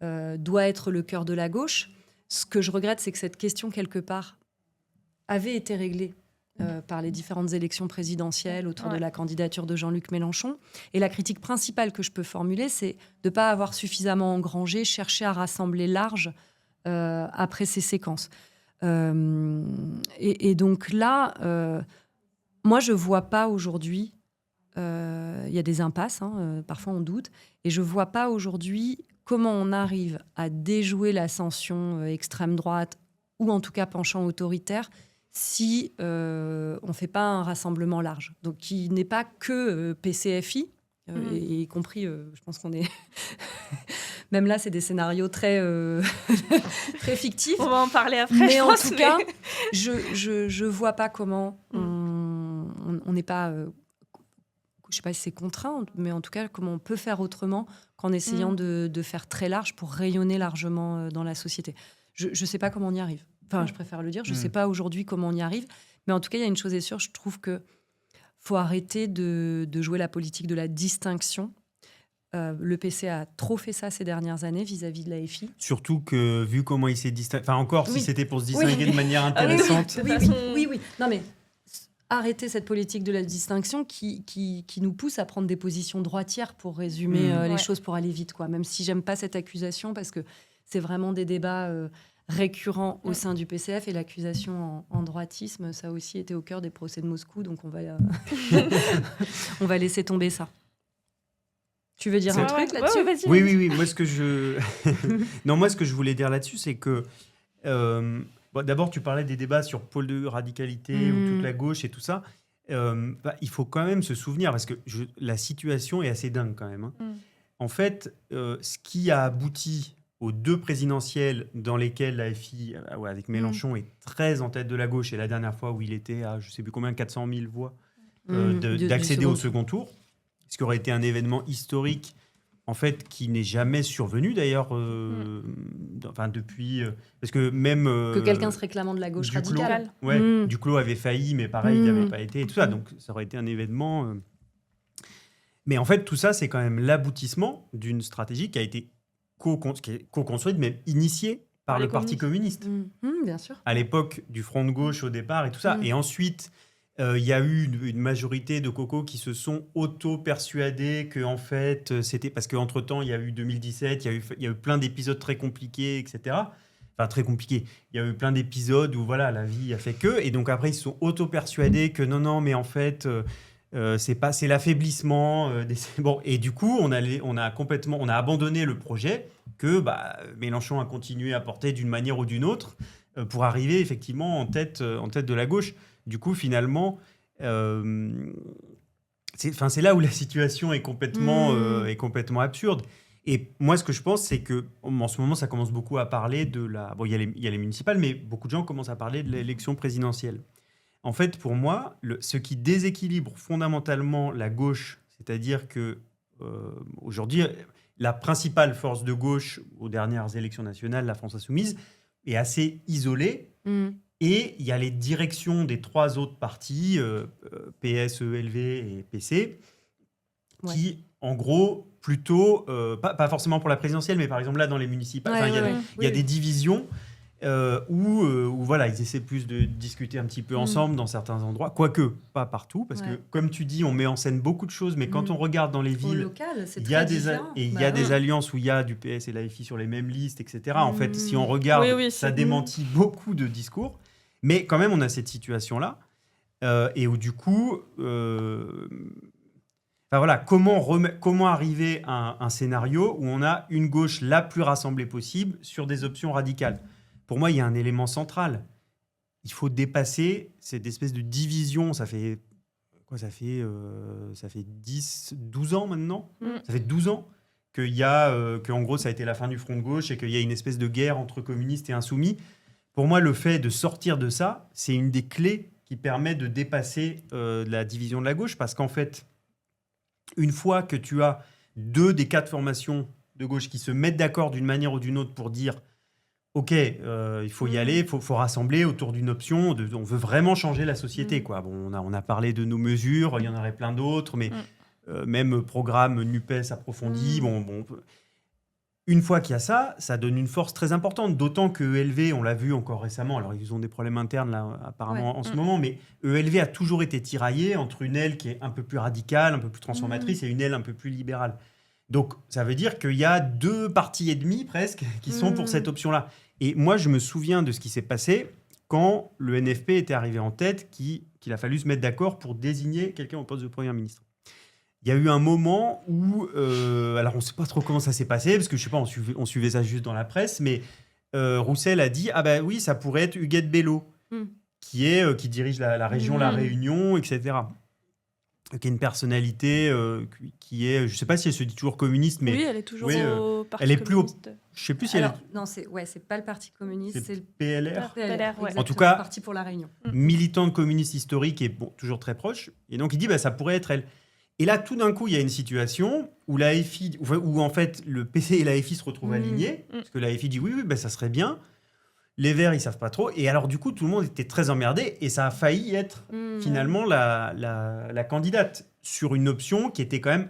doit être le cœur de la gauche. Ce que je regrette, c'est que cette question, quelque part, avait été réglé par les différentes élections présidentielles autour de la candidature de Jean-Luc Mélenchon. Et la critique principale que je peux formuler, c'est de ne pas avoir suffisamment engrangé, cherché à rassembler large après ces séquences. Et donc là, moi, je ne vois pas aujourd'hui, il y a des impasses, parfois on doute, et je ne vois pas aujourd'hui comment on arrive à déjouer l'ascension extrême droite, ou en tout cas penchant autoritaire, si on ne fait pas un rassemblement large. Donc, qui n'est pas que PCFI, y compris, je pense qu'on est... Même là, c'est des scénarios très, très fictifs. On va en parler après, mais en tout cas, je ne vois pas comment on n'est pas... je ne sais pas si c'est contraint, mais en tout cas, comment on peut faire autrement qu'en essayant de faire très large pour rayonner largement dans la société. Je ne sais pas comment on y arrive. Enfin, je préfère le dire. Je ne sais pas aujourd'hui comment on y arrive. Mais en tout cas, il y a une chose est sûre, je trouve qu'il faut arrêter de jouer la politique de la distinction. Le PC a trop fait ça ces dernières années vis-à-vis de l'AFI. Surtout que, vu comment il s'est distingué... Enfin, encore, si c'était pour se distinguer de manière intéressante... Oui. Non, mais arrêter cette politique de la distinction qui nous pousse à prendre des positions droitières pour résumer les choses, pour aller vite, quoi. Même si j'aime pas cette accusation, parce que c'est vraiment des débats... récurrent au sein du PCF, et l'accusation en droitisme, ça a aussi été au cœur des procès de Moscou, donc on va, on va laisser tomber ça. Tu veux dire un truc là-dessus? Oui. Moi, ce que je voulais dire là-dessus, c'est que d'abord, tu parlais des débats sur pôle de radicalité ou toute la gauche et tout ça. Il faut quand même se souvenir, parce que la situation est assez dingue quand même. En fait, ce qui a abouti aux 2 présidentielles dans lesquelles l'AFI, avec Mélenchon, est très en tête de la gauche, et la dernière fois où il était à, je ne sais plus combien, 400 000 voix, d'accéder au second tour, ce qui aurait été un événement historique, en fait, qui n'est jamais survenu d'ailleurs, depuis... parce que même... que quelqu'un se réclamant de la gauche radicale. Duclos avait failli, mais pareil, il n'y avait pas été, et tout ça, donc ça aurait été un événement... Mais en fait, tout ça, c'est quand même l'aboutissement d'une stratégie qui a été co-construite, mais initiée par le Parti communiste. Bien sûr. À l'époque du Front de gauche au départ et tout ça. Et ensuite, il y a eu une majorité de cocos qui se sont auto-persuadés que, en fait, c'était... Parce qu'entre-temps, il y a eu 2017, il y a eu plein d'épisodes très compliqués, etc. Enfin, très compliqués. Il y a eu plein d'épisodes où, voilà, la vie a fait que... Et donc, après, ils se sont auto-persuadés que non, mais en fait... c'est l'affaiblissement bon, et du coup on a abandonné le projet que Mélenchon a continué à porter d'une manière ou d'une autre pour arriver effectivement en tête de la gauche. Du coup, finalement, c'est là où la situation est complètement absurde. Et moi, ce que je pense, c'est que en ce moment, ça commence beaucoup à parler de la... Bon, il y a les municipales, mais beaucoup de gens commencent à parler de l'élection présidentielle. En fait, pour moi, ce qui déséquilibre fondamentalement la gauche, c'est-à-dire que aujourd'hui, la principale force de gauche aux dernières élections nationales, la France Insoumise, est assez isolée. Et il y a les directions des 3 autres partis, PS, ELV et PC, qui, en gros, plutôt, pas forcément pour la présidentielle, mais par exemple là, dans les municipales, il y a des divisions. Où voilà, ils essaient plus de discuter un petit peu ensemble dans certains endroits, quoique pas partout, parce que comme tu dis, on met en scène beaucoup de choses, mais quand on regarde dans les villes, il y a des alliances où il y a du PS et l'AFI sur les mêmes listes, etc. En fait, si on regarde, ça démentit beaucoup de discours, mais quand même on a cette situation-là, et où du coup, voilà, comment arriver à un scénario où on a une gauche la plus rassemblée possible sur des options radicales. Pour moi, il y a un élément central. Il faut dépasser cette espèce de division. Ça fait 12 ans maintenant. Ça fait 12 ans qu'en gros, ça a été la fin du Front de gauche et qu'il y a une espèce de guerre entre communistes et insoumis. Pour moi, le fait de sortir de ça, c'est une des clés qui permet de dépasser la division de la gauche. Parce qu'en fait, une fois que tu as 2 des 4 formations de gauche qui se mettent d'accord d'une manière ou d'une autre pour dire OK, il faut y aller, il faut rassembler autour d'une option. On veut vraiment changer la société, quoi. Bon, on a parlé de nos mesures, il y en aurait plein d'autres, mais même programme NUPES approfondi. une fois qu'il y a ça, ça donne une force très importante. D'autant que ELV, on l'a vu encore récemment, alors ils ont des problèmes internes là, apparemment en ce moment, mais ELV a toujours été tiraillé entre une aile qui est un peu plus radicale, un peu plus transformatrice, et une aile un peu plus libérale. Donc ça veut dire qu'il y a 2 partis et demi presque qui sont pour cette option-là. Et moi, je me souviens de ce qui s'est passé quand le NFP était arrivé en tête, qu'il a fallu se mettre d'accord pour désigner quelqu'un au poste de Premier ministre. Il y a eu un moment où, alors on ne sait pas trop comment ça s'est passé, parce que je sais pas, on suivait ça juste dans la presse, mais Roussel a dit, ah ben oui, ça pourrait être Huguette Bello, qui dirige la région La Réunion, etc. Qui est une personnalité qui est, je ne sais pas si elle se dit toujours communiste, mais oui, elle est toujours au Parti elle est plus communiste. Je ne sais plus si Alors, non, c'est pas le Parti communiste, c'est le PLR. PLR, ouais. En tout cas, Parti pour la Réunion. Militante communiste historique et toujours très proche. Et donc, il dit, ça pourrait être elle. Et là, tout d'un coup, il y a une situation où l'AFI, où en fait, le PC et l'AFI se retrouvent alignés, parce que l'AFI dit oui, ça serait bien. Les Verts, ils savent pas trop. Et alors, du coup, tout le monde était très emmerdé et ça a failli être finalement la candidate sur une option qui était quand même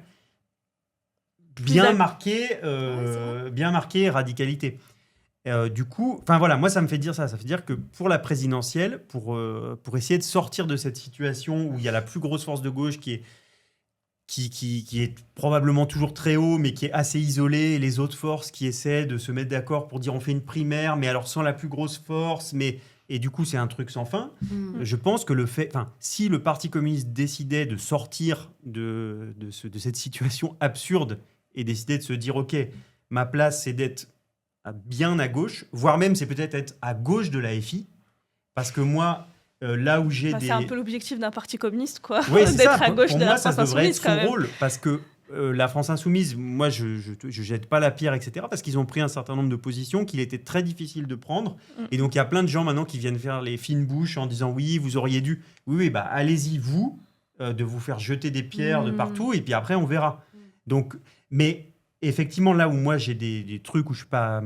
bien marquée radicalité. Du coup, voilà, moi, ça me fait dire ça. Ça fait dire que pour la présidentielle, pour essayer de sortir de cette situation où il y a la plus grosse force de gauche qui est probablement toujours très haut, mais qui est assez isolé, et les autres forces qui essaient de se mettre d'accord pour dire on fait une primaire, mais alors sans la plus grosse force, et du coup c'est un truc sans fin. Je pense que si le Parti communiste décidait de sortir de cette situation absurde et décidait de se dire ok, ma place c'est d'être bien à gauche, voire même c'est peut-être être à gauche de l'AFI, parce que moi... là où j'ai c'est un peu l'objectif d'un parti communiste, quoi. Oui, c'est d'être ça. à gauche pour de moi, la ça France devrait être insoumise, quand son même. rôle, parce que la France insoumise, moi, je jette pas la pierre, etc., parce qu'ils ont pris un certain nombre de positions qu'il était très difficile de prendre. Et donc, il y a plein de gens maintenant qui viennent faire les fines bouches en disant oui, vous auriez dû. Oui, allez-y, vous, de vous faire jeter des pierres de partout, et puis après, on verra. Donc, mais effectivement, là où moi, j'ai des trucs où je suis pas...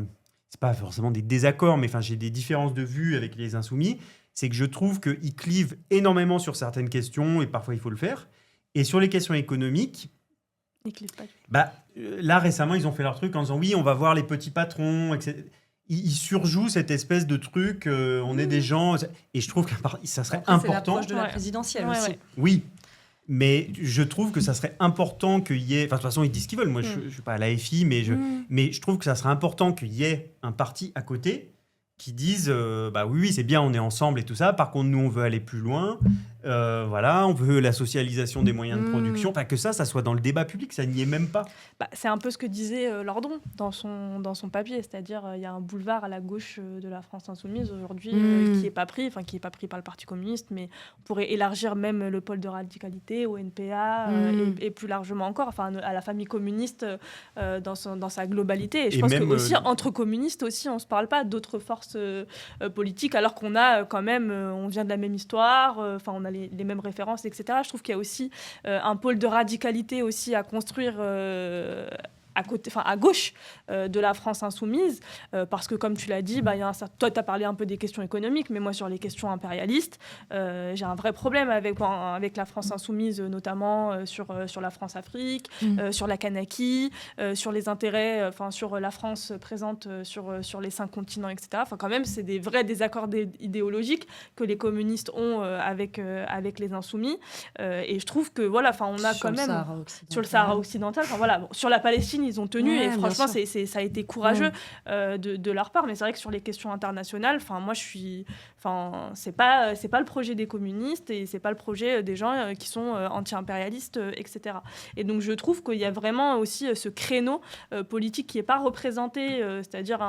C'est pas forcément des désaccords, mais j'ai des différences de vue avec les insoumis, c'est que je trouve qu'ils clivent énormément sur certaines questions, et parfois il faut le faire. Et sur les questions économiques, ils clivent pas. Là récemment, ils ont fait leur truc en disant oui, on va voir les petits patrons, etc. Ils surjouent cette espèce de truc, on est des gens... Et je trouve que ça serait important... C'est l'approche de la présidentielle aussi. Ouais. Oui, mais je trouve que ça serait important qu'il y ait... de toute façon, ils disent ce qu'ils veulent. Moi, je ne suis pas à l'AFI, mais je trouve que ça serait important qu'il y ait un parti à côté qui disent oui, c'est bien, on est ensemble et tout ça. Par contre, nous, on veut aller plus loin. Voilà, on veut la socialisation des moyens de production. Que ça soit dans le débat public, ça n'y est même pas. C'est un peu ce que disait Lordon dans son papier, c'est-à-dire il y a un boulevard à la gauche de la France insoumise aujourd'hui qui n'est pas pris par le Parti communiste, mais on pourrait élargir même le pôle de radicalité au NPA et plus largement encore, à la famille communiste dans sa globalité. Et je pense que aussi entre communistes aussi, on se parle pas d'autres forces politiques, alors qu'on a quand même, on vient de la même histoire, on a les mêmes références, etc. Je trouve qu'il y a aussi un pôle de radicalité aussi à construire à gauche de la France insoumise, parce que comme tu l'as dit, toi tu as parlé un peu des questions économiques, mais moi sur les questions impérialistes, j'ai un vrai problème avec la France insoumise, notamment sur la France-Afrique, sur la Kanaki, sur les intérêts, sur la France présente sur les 5 continents, etc. Quand même, c'est des vrais désaccords idéologiques que les communistes ont avec les insoumis, et je trouve que on a quand même sur le Sahara occidental, sur la Palestine ils ont tenu, et franchement ça a été courageux de leur part, mais c'est vrai que sur les questions internationales, moi je suis, c'est pas le projet des communistes et c'est pas le projet des gens qui sont anti-impérialistes, etc. Et donc je trouve qu'il y a vraiment aussi ce créneau politique qui est pas représenté, c'est-à-dire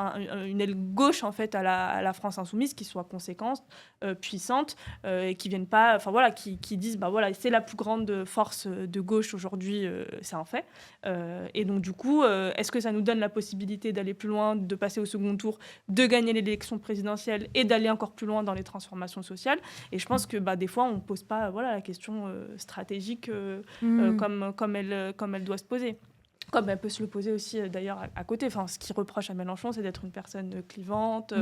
une aile gauche en fait à la France insoumise qui soit conséquente, puissante, et qui viennent pas, qui disent c'est la plus grande force de gauche aujourd'hui, c'est un fait, et donc du coup est-ce que ça nous donne la possibilité d'aller plus loin, de passer au second tour, de gagner l'élection présidentielle et d'aller encore plus loin dans les transformations sociales? Et je pense que des fois, on ne pose pas la question stratégique comme elle doit se poser. Comme elle peut se le poser aussi d'ailleurs à côté. Enfin, ce qu'il reproche à Mélenchon, c'est d'être une personne clivante,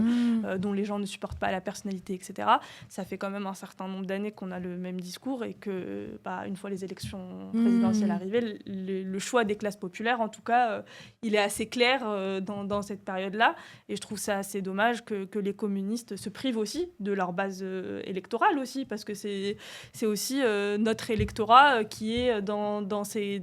dont les gens ne supportent pas la personnalité, etc. Ça fait quand même un certain nombre d'années qu'on a le même discours et que, une fois les élections présidentielles arrivées, le choix des classes populaires, en tout cas, il est assez clair dans cette période-là. Et je trouve ça assez dommage que les communistes se privent aussi de leur base électorale aussi, parce que c'est aussi notre électorat qui est dans ces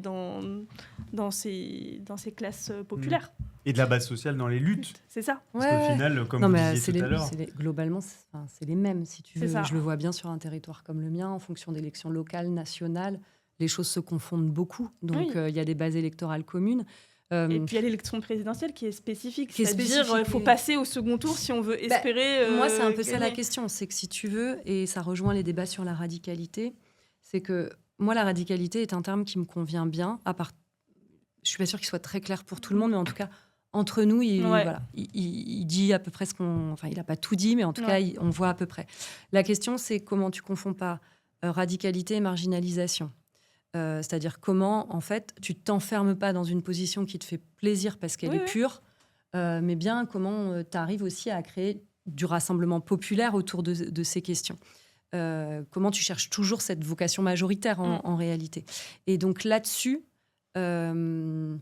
classes populaires. Et de la base sociale dans les luttes. C'est ça. Parce qu'au final, comme vous disiez tout à l'heure... Globalement, c'est les mêmes, si tu veux. Ça. Je le vois bien sur un territoire comme le mien, en fonction d'élections locales, nationales, les choses se confondent beaucoup. Donc, il y a des bases électorales communes. Et puis, il y a l'élection présidentielle qui est spécifique. C'est-à-dire qu'il faut passer au second tour si on veut espérer... moi, c'est un peu ça la question. C'est que si tu veux, et ça rejoint les débats sur la radicalité, c'est que moi, la radicalité est un terme qui me convient bien, à part... Je suis pas sûre qu'il soit très clair pour tout le monde, mais en tout cas, entre nous, il dit à peu près ce qu'on... Enfin, il n'a pas tout dit, mais en tout cas, on voit à peu près. La question, c'est comment tu confonds pas radicalité et marginalisation. C'est-à-dire comment, en fait, tu t'enfermes pas dans une position qui te fait plaisir parce qu'elle est pure, mais bien comment tu arrives aussi à créer du rassemblement populaire autour de ces questions. Comment tu cherches toujours cette vocation majoritaire en réalité. Et donc là-dessus, le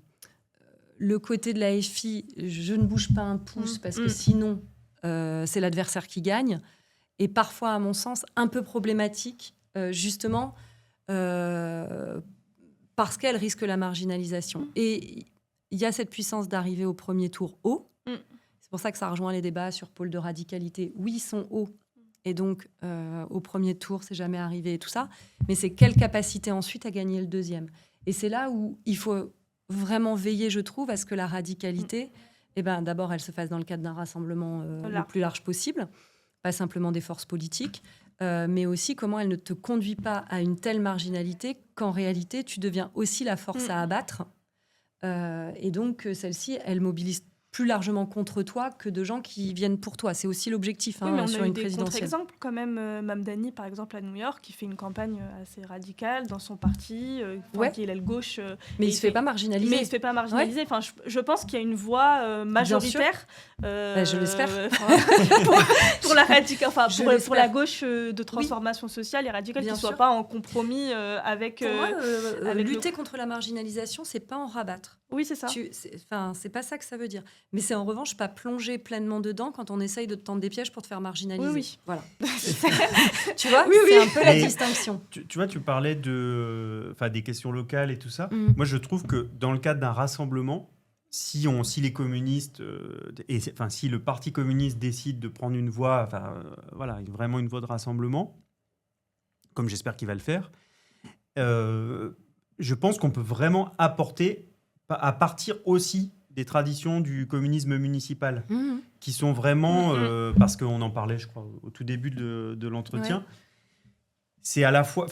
côté de la FI, je ne bouge pas un pouce parce que sinon, c'est l'adversaire qui gagne. Et parfois, à mon sens, un peu problématique, justement, parce qu'elle risque la marginalisation. Et il y a cette puissance d'arriver au premier tour haut. C'est pour ça que ça rejoint les débats sur pôle de radicalité. Oui, ils sont hauts. Et donc, au premier tour, c'est jamais arrivé et tout ça. Mais c'est quelle capacité ensuite à gagner le deuxième. Et c'est là où il faut vraiment veiller, je trouve, à ce que la radicalité, d'abord, elle se fasse dans le cadre d'un rassemblement le plus large possible, pas simplement des forces politiques, mais aussi comment elle ne te conduit pas à une telle marginalité qu'en réalité, tu deviens aussi la force à abattre. Et donc, celle-ci, elle mobilise plus largement contre toi que de gens qui viennent pour toi. C'est aussi l'objectif mais on sur a eu une des présidentielle. contre-exemples quand même. Mamdani, par exemple, à New York, qui fait une campagne assez radicale dans son parti, qui est l'aile gauche. Mais il ne se fait pas marginaliser. Mais il ne se fait pas marginaliser. Enfin, je pense qu'il y a une voix majoritaire. Je l'espère. pour la radicale, pour la gauche de transformation sociale et radicale, qui ne soit pas en compromis avec... Pour moi, lutter contre la marginalisation, ce n'est pas en rabattre. Oui, c'est ça. C'est pas ça que ça veut dire. Mais c'est en revanche pas plonger pleinement dedans quand on essaye de te tendre des pièges pour te faire marginaliser. Oui. Voilà. Tu vois, c'est un peu la distinction. Tu vois, tu parlais des questions locales et tout ça. Moi, je trouve que dans le cadre d'un rassemblement, si les communistes, si le Parti communiste décide de prendre une voie, vraiment une voie de rassemblement, comme j'espère qu'il va le faire, je pense qu'on peut vraiment apporter, à partir aussi des traditions du communisme municipal, qui sont vraiment, parce qu'on en parlait, je crois, au tout début de l'entretien, c'est à la fois...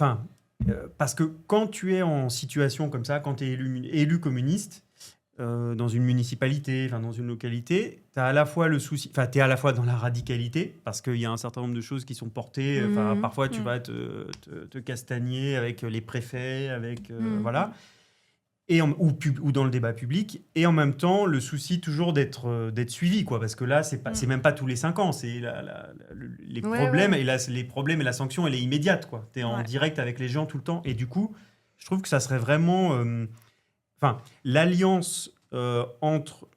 parce que quand tu es en situation comme ça, quand tu es élu communiste, dans une municipalité, dans une localité, tu as à la fois le souci... tu es à la fois dans la radicalité, parce qu'il y a un certain nombre de choses qui sont portées. Parfois, tu vas te castagner avec les préfets, avec... voilà. Ou dans le débat public, et en même temps le souci toujours d'être suivi, quoi, parce que là c'est même pas tous les 5 ans, c'est les problèmes et les problèmes et la sanction elle est immédiate, quoi. T'es en direct avec les gens tout le temps, et du coup je trouve que ça serait vraiment l'alliance entre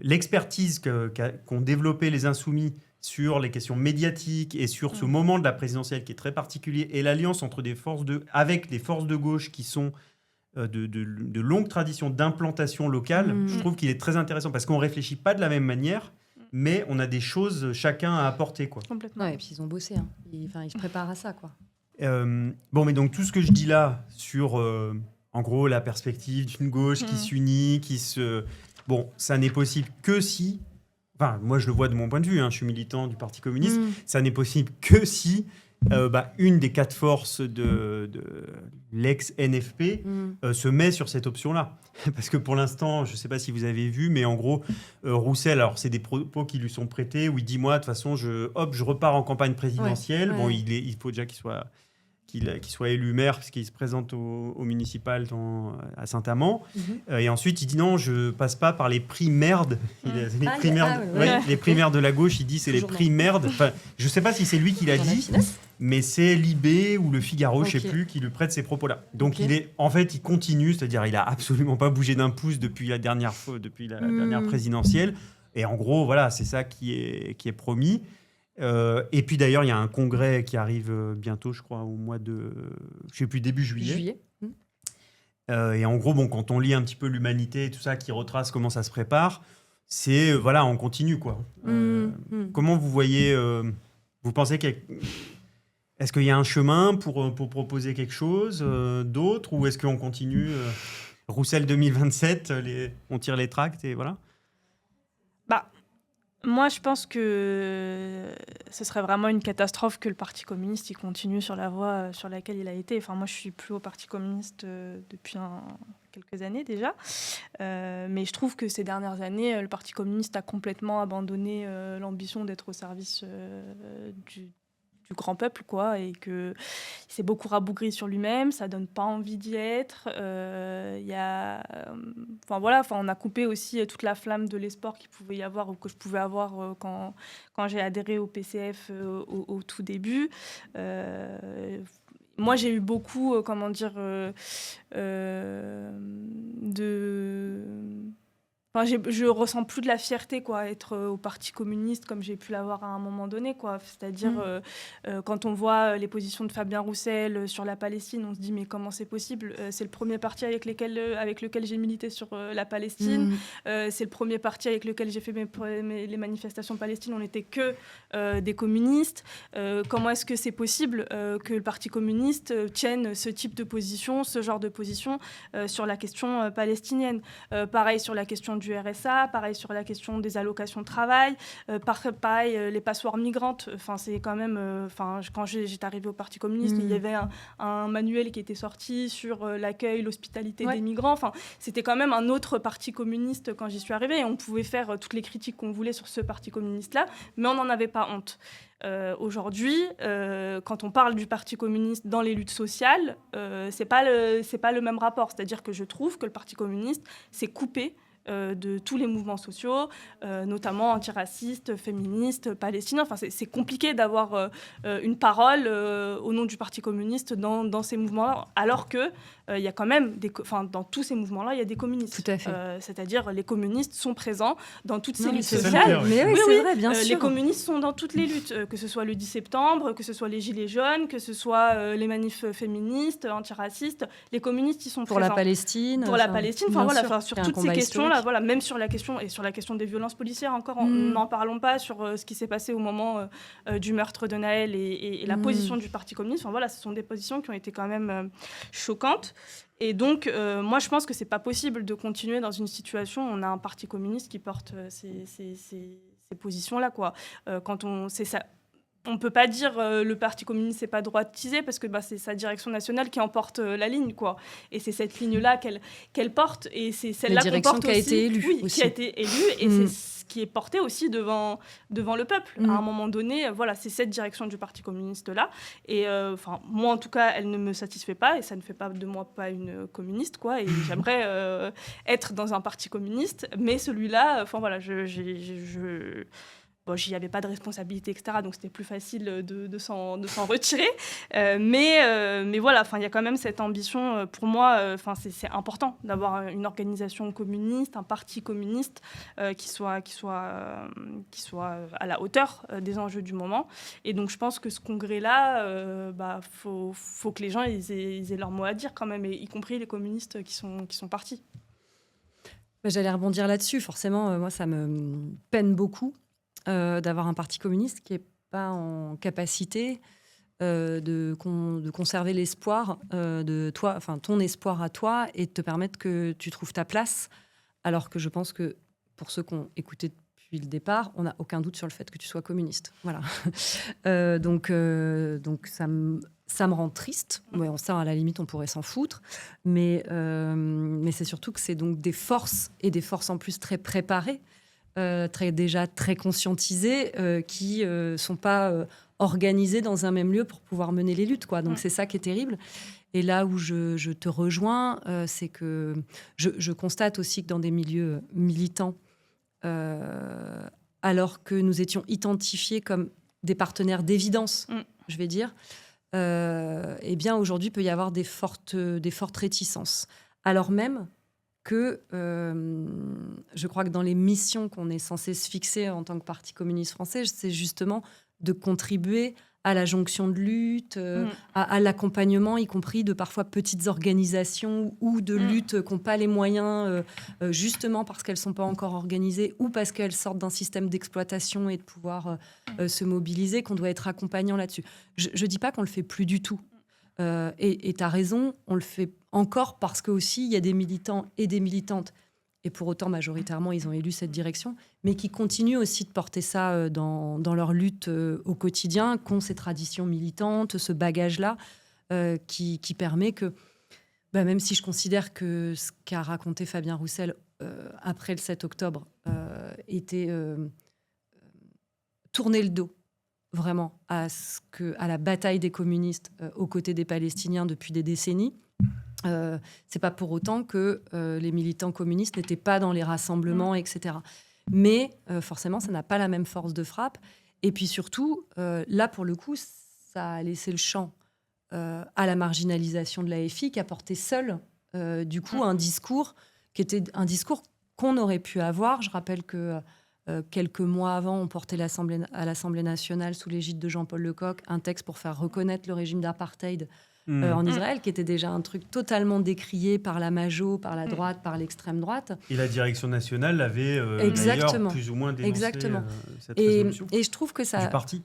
l'expertise qu'ont développé les Insoumis sur les questions médiatiques et sur ce moment de la présidentielle qui est très particulier, et l'alliance entre avec des forces de gauche qui sont de longues traditions d'implantation locale, je trouve qu'il est très intéressant, parce qu'on ne réfléchit pas de la même manière, mais on a des choses chacun à apporter, quoi. Complètement. Et puis ils ont bossé, hein. Ils se préparent à ça, quoi. Mais donc tout ce que je dis là sur, en gros, la perspective d'une gauche qui s'unit, ça n'est possible que si... moi, je le vois de mon point de vue, je suis militant du Parti communiste. Ça n'est possible que si une des 4 forces de l'ex-NFP se met sur cette option-là. Parce que pour l'instant, je ne sais pas si vous avez vu, mais en gros, Roussel, alors c'est des propos qui lui sont prêtés, où il dit, moi, de toute façon, je repars en campagne présidentielle. Ouais. Il faut déjà qu'il qu'il soit élu maire, parce qu'il se présente au municipal à Saint-Amand. Et ensuite, il dit non, je passe pas par les prix merde. Les prix merde de la gauche, il dit c'est les prix merde. Enfin, je sais pas si c'est lui qui l'a dit, mais c'est Libé ou Le Figaro, je sais plus, qui lui prête ces propos-là. Donc il continue, c'est-à-dire il a absolument pas bougé d'un pouce depuis la dernière présidentielle. Et en gros, voilà, c'est ça qui est promis. Et puis d'ailleurs, il y a un congrès qui arrive bientôt, je crois, au mois de, je sais plus, début juillet. Et en gros, quand on lit un petit peu l'Humanité et tout ça, qui retrace comment ça se prépare, c'est voilà, on continue quoi. Comment vous voyez, vous pensez est-ce qu'il y a un chemin pour proposer quelque chose d'autre, ou est-ce qu'on continue Roussel 2027, on tire les tracts et voilà? Moi, je pense que ce serait vraiment une catastrophe que le Parti communiste il continue sur la voie sur laquelle il a été. Enfin, moi, je suis plus au Parti communiste depuis quelques années déjà. Mais je trouve que ces dernières années, le Parti communiste a complètement abandonné l'ambition d'être au service du grand peuple, quoi, et qu'il s'est beaucoup rabougri sur lui-même, ça donne pas envie d'y être. On a coupé aussi toute la flamme de l'espoir qu'il pouvait y avoir, ou que je pouvais avoir quand j'ai adhéré au PCF au tout début. Moi, j'ai eu beaucoup, je ressens plus de la fierté, quoi, être au Parti communiste comme j'ai pu l'avoir à un moment donné, quoi. C'est-à-dire, quand on voit les positions de Fabien Roussel sur la Palestine, on se dit mais comment c'est possible? C'est le premier parti avec lequel j'ai milité sur la Palestine. C'est le premier parti avec lequel j'ai fait les manifestations palestines. On n'était que des communistes. Comment est-ce que c'est possible que le Parti communiste tienne ce type de position, ce genre de position sur la question palestinienne? Pareil sur la question du RSA, pareil sur la question des allocations de travail, pareil les passoires migrantes. Enfin, c'est quand même. Quand j'étais arrivée au Parti communiste, il y avait un manuel qui était sorti sur l'accueil, l'hospitalité des migrants. Enfin, c'était quand même un autre Parti communiste quand j'y suis arrivée. Et on pouvait faire toutes les critiques qu'on voulait sur ce Parti communiste-là, mais on n'en avait pas honte. Aujourd'hui, quand on parle du Parti communiste dans les luttes sociales, c'est pas le même rapport. C'est-à-dire que je trouve que le Parti communiste s'est coupé de tous les mouvements sociaux, notamment antiracistes, féministes, palestiniens. Enfin, c'est compliqué d'avoir une parole au nom du Parti communiste dans ces mouvements-là, alors que il y a quand même dans tous ces mouvements-là, il y a des communistes. Tout à fait. C'est-à-dire, les communistes sont présents dans toutes ces luttes sociales. Mais oui, c'est vrai, bien sûr. Les communistes sont dans toutes les luttes, que ce soit le 10 septembre, que ce soit les Gilets jaunes, que ce soit les manifs féministes, antiracistes. Les communistes, ils sont pour présents. La Palestine. Pour la Palestine, sur toutes ces questions-là, même sur la question des violences policières, encore, n'en parlons pas, sur ce qui s'est passé au moment du meurtre de Naël et la position du Parti communiste. Enfin, voilà, ce sont des positions qui ont été quand même choquantes. Et donc, moi, je pense que c'est pas possible de continuer dans une situation où on a un Parti communiste qui porte ces positions-là, quoi. On ne peut pas dire le Parti communiste c'est pas droitisé, parce que c'est sa direction nationale qui emporte la ligne, quoi. Et c'est cette ligne-là qu'elle porte, et c'est celle-là qu'on porte aussi. Qui a été élue, et c'est ce qui est porté aussi devant le peuple. À un moment donné, voilà, c'est cette direction du Parti communiste-là. Et moi, en tout cas, elle ne me satisfait pas, et ça ne fait pas de moi pas une communiste, quoi. Et j'aimerais être dans un Parti communiste, mais celui-là, j'y avais pas de responsabilité, etc. Donc, c'était plus facile de s'en retirer. Mais voilà, il y a quand même cette ambition. Pour moi, c'est important d'avoir une organisation communiste, un parti communiste qui soit à la hauteur des enjeux du moment. Et donc, je pense que ce congrès-là, faut que les gens ils aient leur mot à dire quand même, y compris les communistes qui sont partis. J'allais rebondir là-dessus. Forcément, moi, ça me peine beaucoup d'avoir un parti communiste qui n'est pas en capacité de conserver l'espoir de toi, ton espoir à toi, et de te permettre que tu trouves ta place, alors que je pense que pour ceux qui ont écouté depuis le départ, on n'a aucun doute sur le fait que tu sois communiste. Voilà. Donc ça me rend triste. Ouais, ça, à la limite, on pourrait s'en foutre. Mais c'est surtout que c'est donc des forces, et des forces en plus très préparées, déjà très conscientisés, qui sont pas organisés dans un même lieu pour pouvoir mener les luttes, quoi. Donc c'est ça qui est terrible. Et là où je te rejoins, c'est que je constate aussi que dans des milieux militants, alors que nous étions identifiés comme des partenaires d'évidence, je vais dire, eh bien aujourd'hui il peut y avoir des fortes réticences. Alors même que je crois que dans les missions qu'on est censé se fixer en tant que Parti communiste français, c'est justement de contribuer à la jonction de lutte, à l'accompagnement, y compris de parfois petites organisations ou de luttes qui n'ont pas les moyens, justement parce qu'elles ne sont pas encore organisées ou parce qu'elles sortent d'un système d'exploitation et de pouvoir se mobiliser, qu'on doit être accompagnant là-dessus. Je ne dis pas qu'on ne le fait plus du tout. Et tu as raison, on le fait encore parce qu'aussi, il y a des militants et des militantes, et pour autant, majoritairement, ils ont élu cette direction, mais qui continuent aussi de porter ça dans leur lutte au quotidien, qu'ont ces traditions militantes, ce bagage-là, qui permet que, même si je considère que ce qu'a raconté Fabien Roussel après le 7 octobre était tourner le dos vraiment à la bataille des communistes aux côtés des Palestiniens depuis des décennies. C'est pas pour autant que les militants communistes n'étaient pas dans les rassemblements, etc. Mais forcément, ça n'a pas la même force de frappe. Et puis surtout, là, pour le coup, ça a laissé le champ à la marginalisation de l'AFI, qui a porté seul, du coup, un discours qui était un discours qu'on aurait pu avoir. Je rappelle que quelques mois avant, on portait à l'Assemblée nationale, sous l'égide de Jean-Paul Lecoq, un texte pour faire reconnaître le régime d'apartheid en Israël, qui était déjà un truc totalement décrié par la majo, par la droite, par l'extrême droite. Et la direction nationale avait d'ailleurs plus ou moins dénoncé cette résolution. Et je trouve que ça, du parti.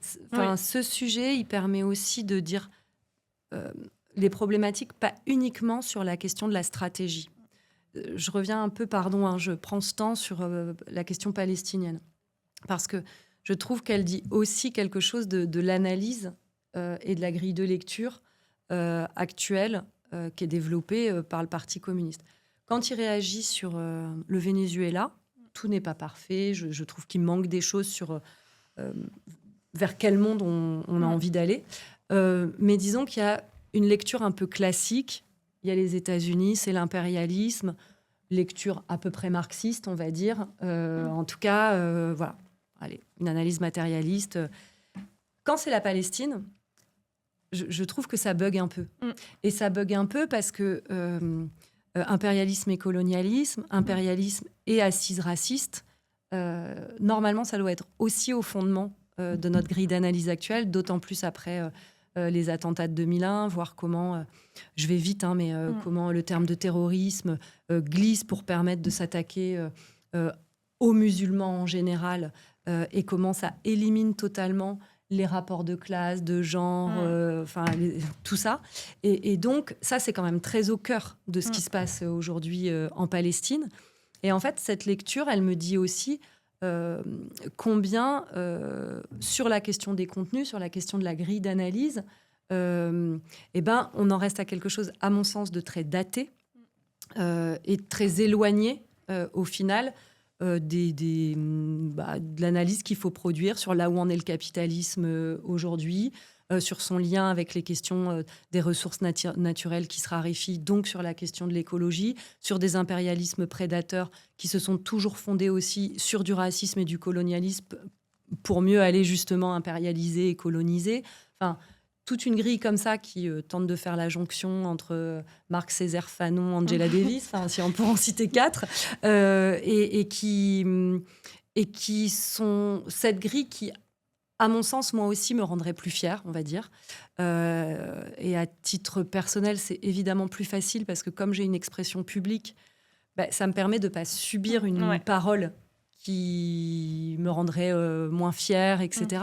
Ce sujet, il permet aussi de dire les problématiques, pas uniquement sur la question de la stratégie. Je reviens un peu, je prends ce temps sur la question palestinienne, parce que je trouve qu'elle dit aussi quelque chose de l'analyse et de la grille de lecture actuelle qui est développée par le Parti communiste. Quand il réagit sur le Venezuela, tout n'est pas parfait. Je trouve qu'il manque des choses sur vers quel monde on a envie d'aller. Mais disons qu'il y a une lecture un peu classique. Il y a les États-Unis, c'est l'impérialisme, lecture à peu près marxiste, on va dire. En tout cas, voilà. Allez, une analyse matérialiste. Quand c'est la Palestine, je trouve que ça bug un peu. Et ça bug un peu parce que impérialisme et colonialisme, impérialisme et assise raciste, normalement, ça doit être aussi au fondement de notre grille d'analyse actuelle, d'autant plus après les attentats de 2001, voir comment, je vais vite, mais comment le terme de terrorisme glisse pour permettre de s'attaquer aux musulmans en général, et comment ça élimine totalement les rapports de classe, de genre, tout ça. Et donc, ça, c'est quand même très au cœur de ce qui se passe aujourd'hui en Palestine. Et en fait, cette lecture, elle me dit aussi combien, sur la question des contenus, sur la question de la grille d'analyse, on en reste à quelque chose, à mon sens, de très daté et très éloigné, au final, de l'analyse qu'il faut produire sur là où en est le capitalisme aujourd'hui, sur son lien avec les questions des ressources naturelles qui se raréfient, donc sur la question de l'écologie, sur des impérialismes prédateurs qui se sont toujours fondés aussi sur du racisme et du colonialisme pour mieux aller justement impérialiser et coloniser. Enfin, toute une grille comme ça qui tente de faire la jonction entre Marc Césaire Fanon, Angela Davis, si on peut en citer 4, et qui sont cette grille qui, à mon sens, moi aussi, me rendrait plus fière, on va dire. Et à titre personnel, c'est évidemment plus facile parce que comme j'ai une expression publique, ça me permet de ne pas subir une parole qui me rendrait moins fière, etc.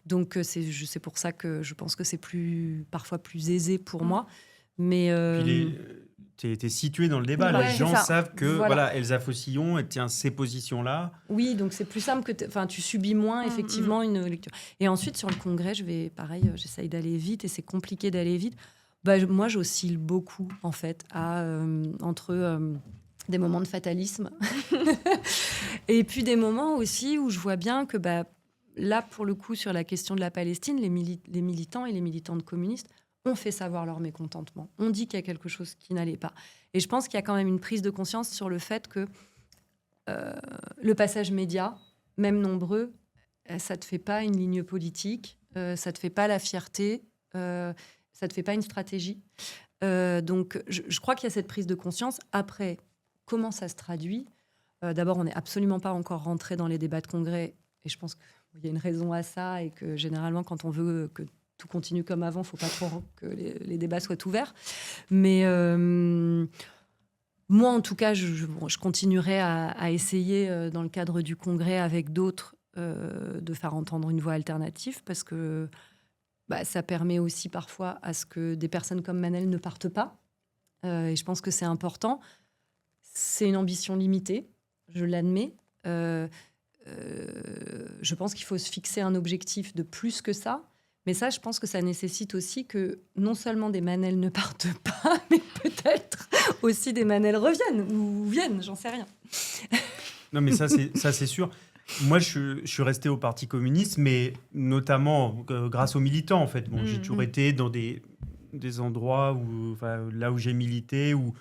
Donc, c'est pour ça que je pense que c'est parfois plus aisé pour moi. Mais tu es située dans le débat. Les gens savent que Elsa Faucillon tient ces positions-là. Oui, donc c'est plus simple que tu subis moins effectivement une lecture. Et ensuite, sur le congrès, j'essaye d'aller vite et c'est compliqué d'aller vite. Moi, j'oscille beaucoup, en fait, entre des moments de fatalisme. Et puis des moments aussi où je vois bien que là, pour le coup, sur la question de la Palestine, les militants et les militantes communistes ont fait savoir leur mécontentement. On dit qu'il y a quelque chose qui n'allait pas. Et je pense qu'il y a quand même une prise de conscience sur le fait que le passage média, même nombreux, ça ne te fait pas une ligne politique, ça ne te fait pas la fierté, ça ne te fait pas une stratégie. Donc, je crois qu'il y a cette prise de conscience. Après, comment ça se traduit ? D'abord, on n'est absolument pas encore rentré dans les débats de congrès. Et je pense qu'il y a une raison à ça et que généralement, quand on veut que tout continue comme avant, il ne faut pas trop que les débats soient ouverts. Mais moi, en tout cas, je continuerai à essayer, dans le cadre du congrès avec d'autres, de faire entendre une voix alternative parce que ça permet aussi parfois à ce que des personnes comme Manel ne partent pas. Et je pense que c'est important. C'est une ambition limitée, je l'admets. Je pense qu'il faut se fixer un objectif de plus que ça. Mais ça, je pense que ça nécessite aussi que non seulement des Manel ne partent pas, mais peut-être aussi des Manel reviennent ou viennent, j'en sais rien. Non, mais ça, c'est sûr. Moi, je suis resté au Parti communiste, mais notamment grâce aux militants, en fait. Bon, j'ai toujours été dans des endroits là où j'ai milité, où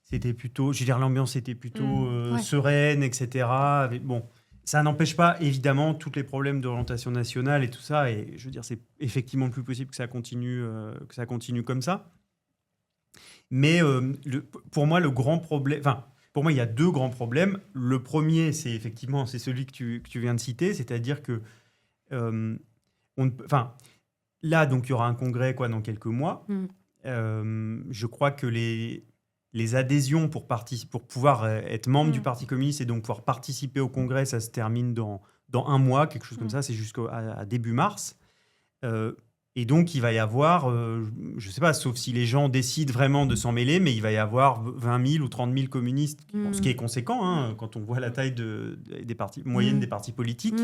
c'était plutôt... Je veux dire, l'ambiance était plutôt sereine, etc. Bon, ça n'empêche pas, évidemment, tous les problèmes d'orientation nationale et tout ça. Et je veux dire, c'est effectivement plus possible que ça continue comme ça. Mais pour moi, le grand problème... Pour moi, il y a deux grands problèmes. Le premier, c'est celui que tu viens de citer, c'est-à-dire que là, donc il y aura un congrès dans quelques mois. Je crois que les adhésions pour pouvoir être membre du Parti communiste et donc pouvoir participer au congrès, ça se termine dans un mois, quelque chose comme ça. C'est jusqu'à début mars. Et donc, il va y avoir, je ne sais pas, sauf si les gens décident vraiment de s'en mêler, mais il va y avoir 20 000 ou 30 000 communistes, ce qui est conséquent quand on voit la taille des partis, moyenne des partis politiques.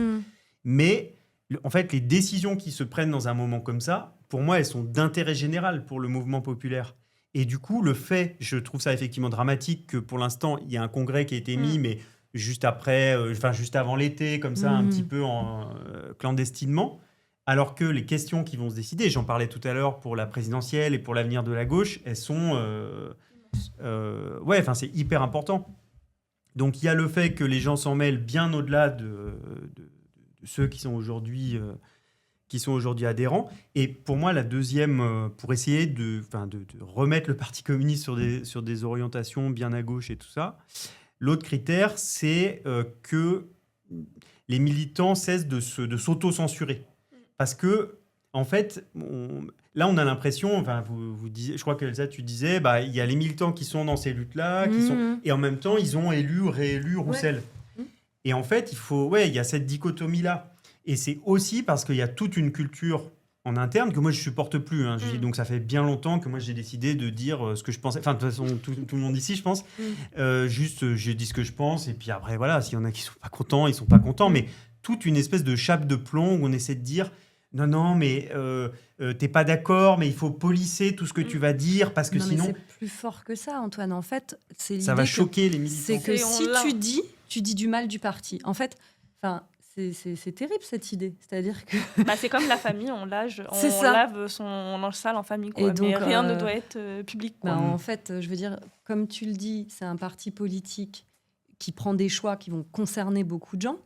Mais en fait, les décisions qui se prennent dans un moment comme ça, pour moi, elles sont d'intérêt général pour le mouvement populaire. Et du coup, je trouve ça effectivement dramatique que pour l'instant, il y a un congrès qui a été mis, mais juste après, juste avant l'été, comme ça, un petit peu clandestinement. Alors que les questions qui vont se décider, j'en parlais tout à l'heure pour la présidentielle et pour l'avenir de la gauche, elles sont... c'est hyper important. Donc il y a le fait que les gens s'en mêlent bien au-delà de ceux qui sont aujourd'hui adhérents. Et pour moi, la deuxième, pour essayer de remettre le Parti communiste sur des orientations bien à gauche et tout ça, l'autre critère, c'est que les militants cessent de s'auto-censurer. Parce que, en fait, là, on a l'impression, vous disiez, je crois que Elsa, tu disais, il y a les militants qui sont dans ces luttes-là, et en même temps, ils ont réélu Roussel. Ouais. Et en fait, il y a cette dichotomie-là. Et c'est aussi parce qu'il y a toute une culture en interne que moi, je ne supporte plus. Donc, ça fait bien longtemps que moi, j'ai décidé de dire ce que je pensais. Enfin, de toute façon, tout le monde ici, je pense. Juste, je dis ce que je pense. Et puis après, voilà, s'il y en a qui ne sont pas contents, ils ne sont pas contents. Mais toute une espèce de chape de plomb où on essaie de dire... Non, mais t'es pas d'accord, mais il faut polisser tout ce que tu vas dire parce que sinon... Mais c'est plus fort que ça, Antoine. En fait, c'est l'idée ça va choquer les militants. C'est que si tu dis du mal du parti. En fait, c'est terrible cette idée. C'est-à-dire que... c'est comme la famille, on lave son linge sale en famille. Quoi. Et donc, mais rien ne doit être public. Quoi. En fait, je veux dire, comme tu le dis, c'est un parti politique qui prend des choix qui vont concerner beaucoup de gens.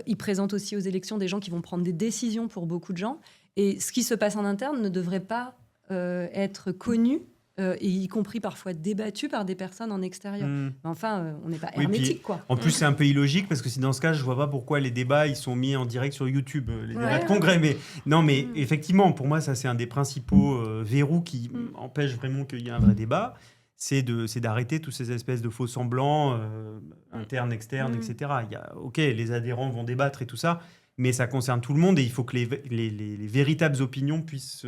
Il présente aussi aux élections des gens qui vont prendre des décisions pour beaucoup de gens. Et ce qui se passe en interne ne devrait pas être connu, et y compris parfois débattu par des personnes en extérieur. Mais enfin, on n'est pas hermétique, quoi. En plus, c'est un peu illogique, parce que dans ce cas, je ne vois pas pourquoi les débats ils sont mis en direct sur YouTube, les débats de congrès. Mais, mais effectivement, pour moi, ça, c'est un des principaux verrous qui empêche vraiment qu'il y ait un vrai débat. C'est d'arrêter toutes ces espèces de faux semblants internes, externes, etc. Les adhérents vont débattre et tout ça, mais ça concerne tout le monde et il faut que les véritables opinions puissent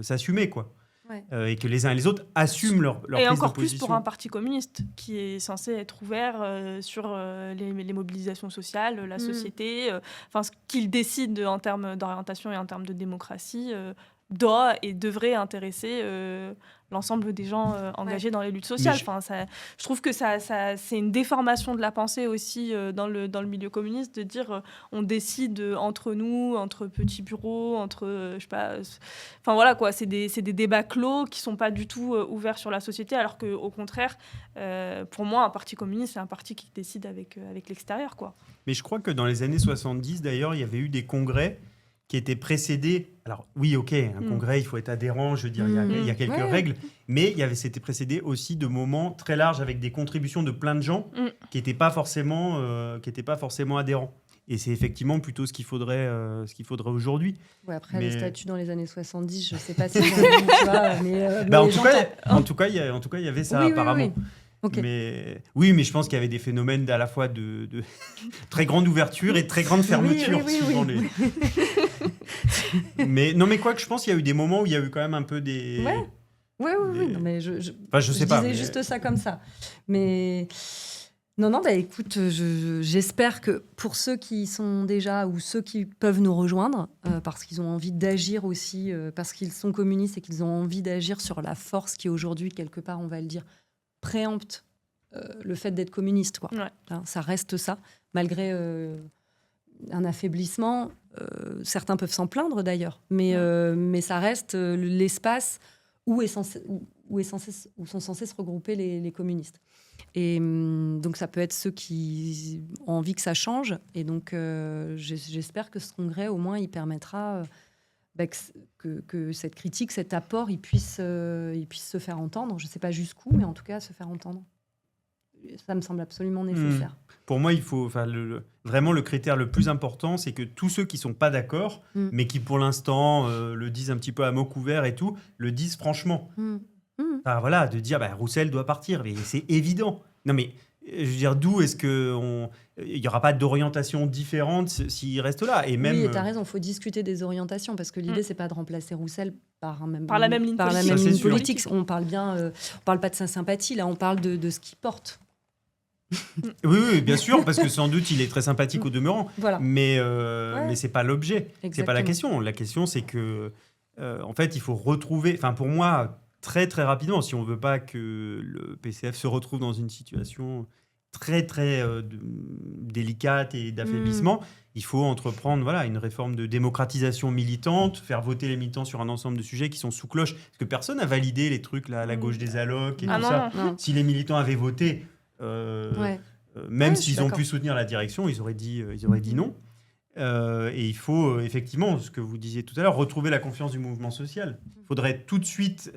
s'assumer, quoi. Ouais. Et que les uns et les autres assument leur prise de position. Et encore plus pour un parti communiste qui est censé être ouvert sur les mobilisations sociales, la société, ce qu'il décide en termes d'orientation et en termes de démocratie, doit et devrait intéresser l'ensemble des gens engagés dans les luttes sociales. Je trouve que c'est une déformation de la pensée aussi dans le milieu communiste, de dire on décide entre nous, entre petits bureaux, entre, je sais pas... Enfin voilà, quoi, c'est des débats clos qui sont pas du tout ouverts sur la société, alors qu'au contraire, pour moi, un parti communiste, c'est un parti qui décide avec l'extérieur, quoi. Mais je crois que dans les années 70, d'ailleurs, il y avait eu des congrès qui étaient précédés. Alors oui, ok, un congrès, il faut être adhérent, je veux dire, il y a quelques règles, mais c'était précédé aussi de moments très larges avec des contributions de plein de gens qui n'étaient pas forcément adhérents. Et c'est effectivement plutôt ce qu'il faudrait aujourd'hui. Ouais, après, mais... les statuts dans les années 70, je ne sais pas si tu vois, mais en tout cas, il y avait ça apparemment. Oui. Okay. Mais je pense qu'il y avait des phénomènes à la fois de très grande ouverture et de très grande fermeture. Mais quoi que je pense qu'il y a eu des moments où il y a eu quand même un peu des... Oui. Non, mais je sais pas. Je disais juste ça comme ça. Mais... Non, écoute, j'espère que pour ceux qui sont déjà ou ceux qui peuvent nous rejoindre, parce qu'ils ont envie d'agir aussi, parce qu'ils sont communistes et qu'ils ont envie d'agir sur la force qui aujourd'hui, quelque part, on va le dire, préempte le fait d'être communiste, quoi. Ouais. Hein, ça reste ça, malgré un affaiblissement. Certains peuvent s'en plaindre d'ailleurs, mais ça reste l'espace où sont censés se regrouper les communistes. Et donc ça peut être ceux qui ont envie que ça change. Et donc j'espère que ce congrès, au moins, il permettra que cette critique, cet apport, il puisse se faire entendre. Je ne sais pas jusqu'où, mais en tout cas se faire entendre. Ça me semble absolument nécessaire. Pour moi, il faut, vraiment le critère le plus important, c'est que tous ceux qui ne sont pas d'accord, mais qui pour l'instant le disent un petit peu à mots couverts et tout, le disent franchement. Voilà, de dire Roussel doit partir, mais c'est évident. Non mais je veux dire, d'où est-ce qu'il n'y aura pas d'orientation différente s'il reste là, et même... Oui, tu as raison, il faut discuter des orientations, parce que l'idée, c'est pas de remplacer Roussel par la même ligne politique. On parle on parle pas de sa sympathie, là, on parle de ce qu'il porte. Oui, bien sûr, parce que sans doute, il est très sympathique au demeurant, voilà. Mais c'est pas l'objet, c'est pas la question. La question, c'est que, en fait, il faut retrouver... pour moi... très très rapidement, si on ne veut pas que le PCF se retrouve dans une situation très très délicate et d'affaiblissement, il faut entreprendre une réforme de démocratisation militante, faire voter les militants sur un ensemble de sujets qui sont sous cloche, parce que personne n'a validé les trucs là, à la gauche des allocs et tout ça. Non. Si les militants avaient voté, même s'ils ont pu soutenir la direction, ils auraient dit non. Et il faut effectivement, ce que vous disiez tout à l'heure, retrouver la confiance du mouvement social. Il faudrait tout de suite,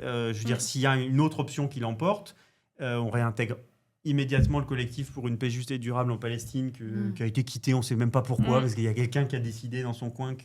s'il y a une autre option qui l'emporte, on réintègre immédiatement le collectif pour une paix juste et durable en Palestine qui a été quitté, on ne sait même pas pourquoi, parce qu'il y a quelqu'un qui a décidé dans son coin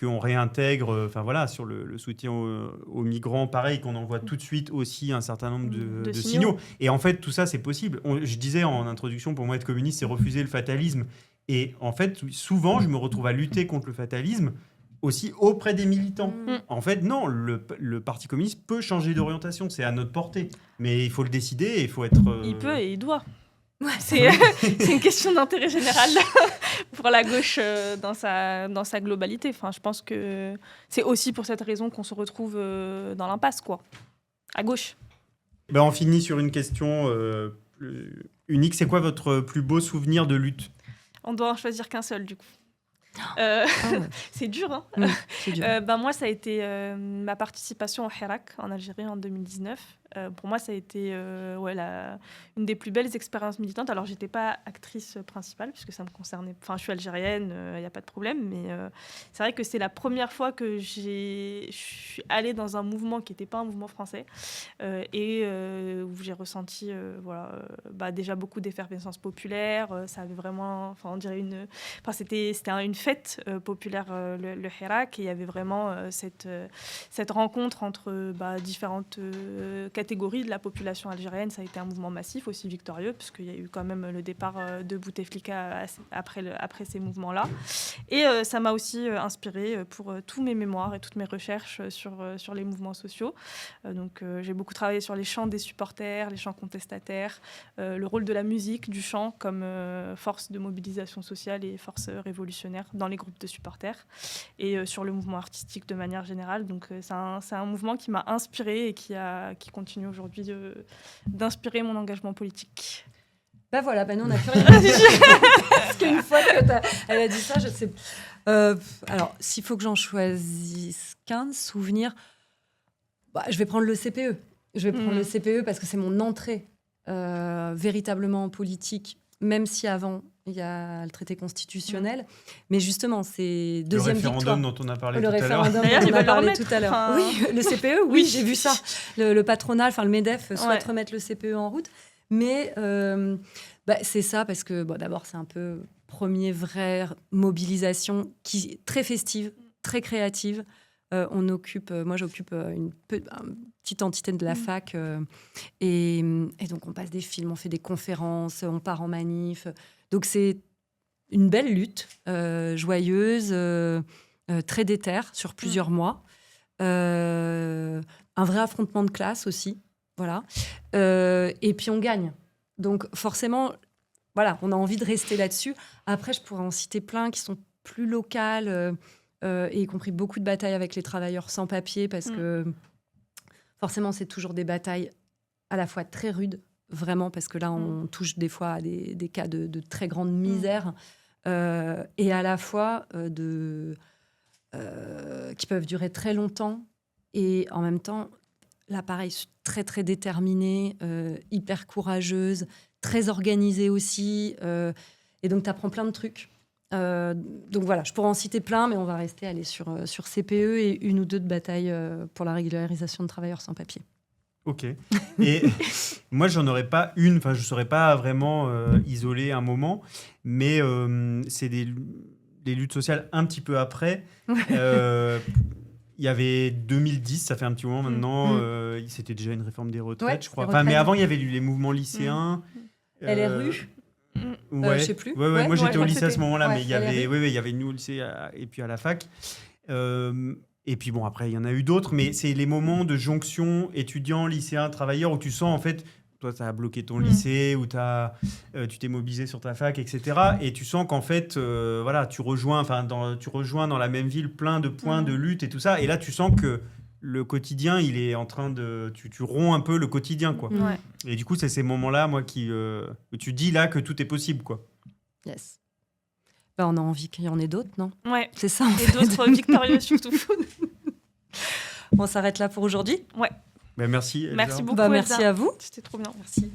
qu'on réintègre, sur le soutien aux migrants, pareil, qu'on envoie tout de suite aussi un certain nombre de signaux. Et en fait, tout ça, c'est possible. Je disais en introduction, pour moi, être communiste, c'est refuser le fatalisme. Et en fait, souvent, je me retrouve à lutter contre le fatalisme aussi auprès des militants. En fait, non, le Parti communiste peut changer d'orientation, c'est à notre portée. Mais il faut le décider et il faut être... Il peut et il doit. C'est une question d'intérêt général pour la gauche dans sa globalité. Je pense que c'est aussi pour cette raison qu'on se retrouve dans l'impasse, quoi, à gauche. On finit sur une question unique. C'est quoi votre plus beau souvenir de lutte ? On doit en choisir qu'un seul, du coup. C'est dur, hein. C'est dur. Moi, ça a été ma participation au Hirak en Algérie en 2019. Pour moi, ça a été une des plus belles expériences militantes. Alors, j'étais pas actrice principale puisque ça me concernait. Je suis algérienne, il y a pas de problème. Mais c'est vrai que c'est la première fois que je suis allée dans un mouvement qui n'était pas un mouvement français et où j'ai ressenti déjà beaucoup d'effervescence populaire. Ça avait vraiment, on dirait c'était une fête populaire, le Hirak, et il y avait vraiment cette rencontre entre différentes catégorie de la population algérienne, ça a été un mouvement massif, aussi victorieux, puisqu'il y a eu quand même le départ de Bouteflika après ces mouvements-là. Et ça m'a aussi inspirée pour tous mes mémoires et toutes mes recherches sur les mouvements sociaux. Donc j'ai beaucoup travaillé sur les chants des supporters, les chants contestataires, le rôle de la musique, du chant comme force de mobilisation sociale et force révolutionnaire dans les groupes de supporters, et sur le mouvement artistique de manière générale. Donc c'est un mouvement qui m'a inspirée et qui continue aujourd'hui d'inspirer mon engagement politique. Bah voilà, nous on n'a plus rien à dire. Parce qu'une fois qu'elle a dit ça, je sais. Alors, s'il faut que j'en choisisse qu'un souvenir, je vais prendre le CPE. Je vais prendre le CPE parce que c'est mon entrée véritablement en politique, même si avant il y a le traité constitutionnel. Mais justement, c'est deuxième victoire. Le référendum dont on a parlé tout à l'heure. Le référendum dont on a parlé tout à l'heure. Oui, le CPE, oui, j'ai vu ça. Le patronat, le MEDEF souhaite remettre le CPE en route. Mais c'est ça, parce que d'abord, c'est un peu vraie mobilisation très festive, très créative. Moi, j'occupe une petite entité de la fac. Et donc, on passe des films, on fait des conférences, on part en manif. Donc, c'est une belle lutte, joyeuse, très déterre sur plusieurs mois. Un vrai affrontement de classe aussi. Voilà. Et puis, on gagne. Donc, forcément, voilà, on a envie de rester là-dessus. Après, je pourrais en citer plein qui sont plus locales, et y compris beaucoup de batailles avec les travailleurs sans papier, parce que forcément, c'est toujours des batailles à la fois très rudes, vraiment, parce que là, on touche des fois à des cas de très grande misère, et à la fois qui peuvent durer très longtemps, et en même temps, là, pareil, très, très déterminée, hyper courageuse, très organisée aussi, et donc, tu apprends plein de trucs. Donc voilà, je pourrais en citer plein, mais on va rester sur CPE et une ou deux de batailles pour la régularisation de travailleurs sans papier. Ok. Et moi, j'en aurais pas une, enfin, je ne saurais pas vraiment isoler un moment, mais c'est des luttes sociales un petit peu après. Il y avait 2010, ça fait un petit moment maintenant, c'était déjà une réforme des retraites, je crois. Enfin, mais avant, il y avait les mouvements lycéens. LRU je sais plus. Moi, j'étais au lycée à ce moment-là, mais il y LRU. avait nous au lycée et puis à la fac. Et puis bon, après, il y en a eu d'autres, mais c'est les moments de jonction étudiants, lycéens, travailleurs, où tu sens, en fait, toi, tu as bloqué ton lycée, ou tu t'es mobilisé sur ta fac, etc. Et tu sens qu'en fait, tu rejoins dans la même ville plein de points de lutte et tout ça. Et là, tu sens que le quotidien, il est en train de... Tu romps un peu le quotidien, quoi. Et du coup, c'est ces moments-là, moi, où tu dis là que tout est possible, quoi. Yes. On a envie qu'il y en ait d'autres, non ? Ouais. C'est ça, Et d'autres victorieux, surtout. On s'arrête là pour aujourd'hui ? Ouais. Merci. Merci beaucoup, Elsa. Merci à vous. C'était trop bien. Merci.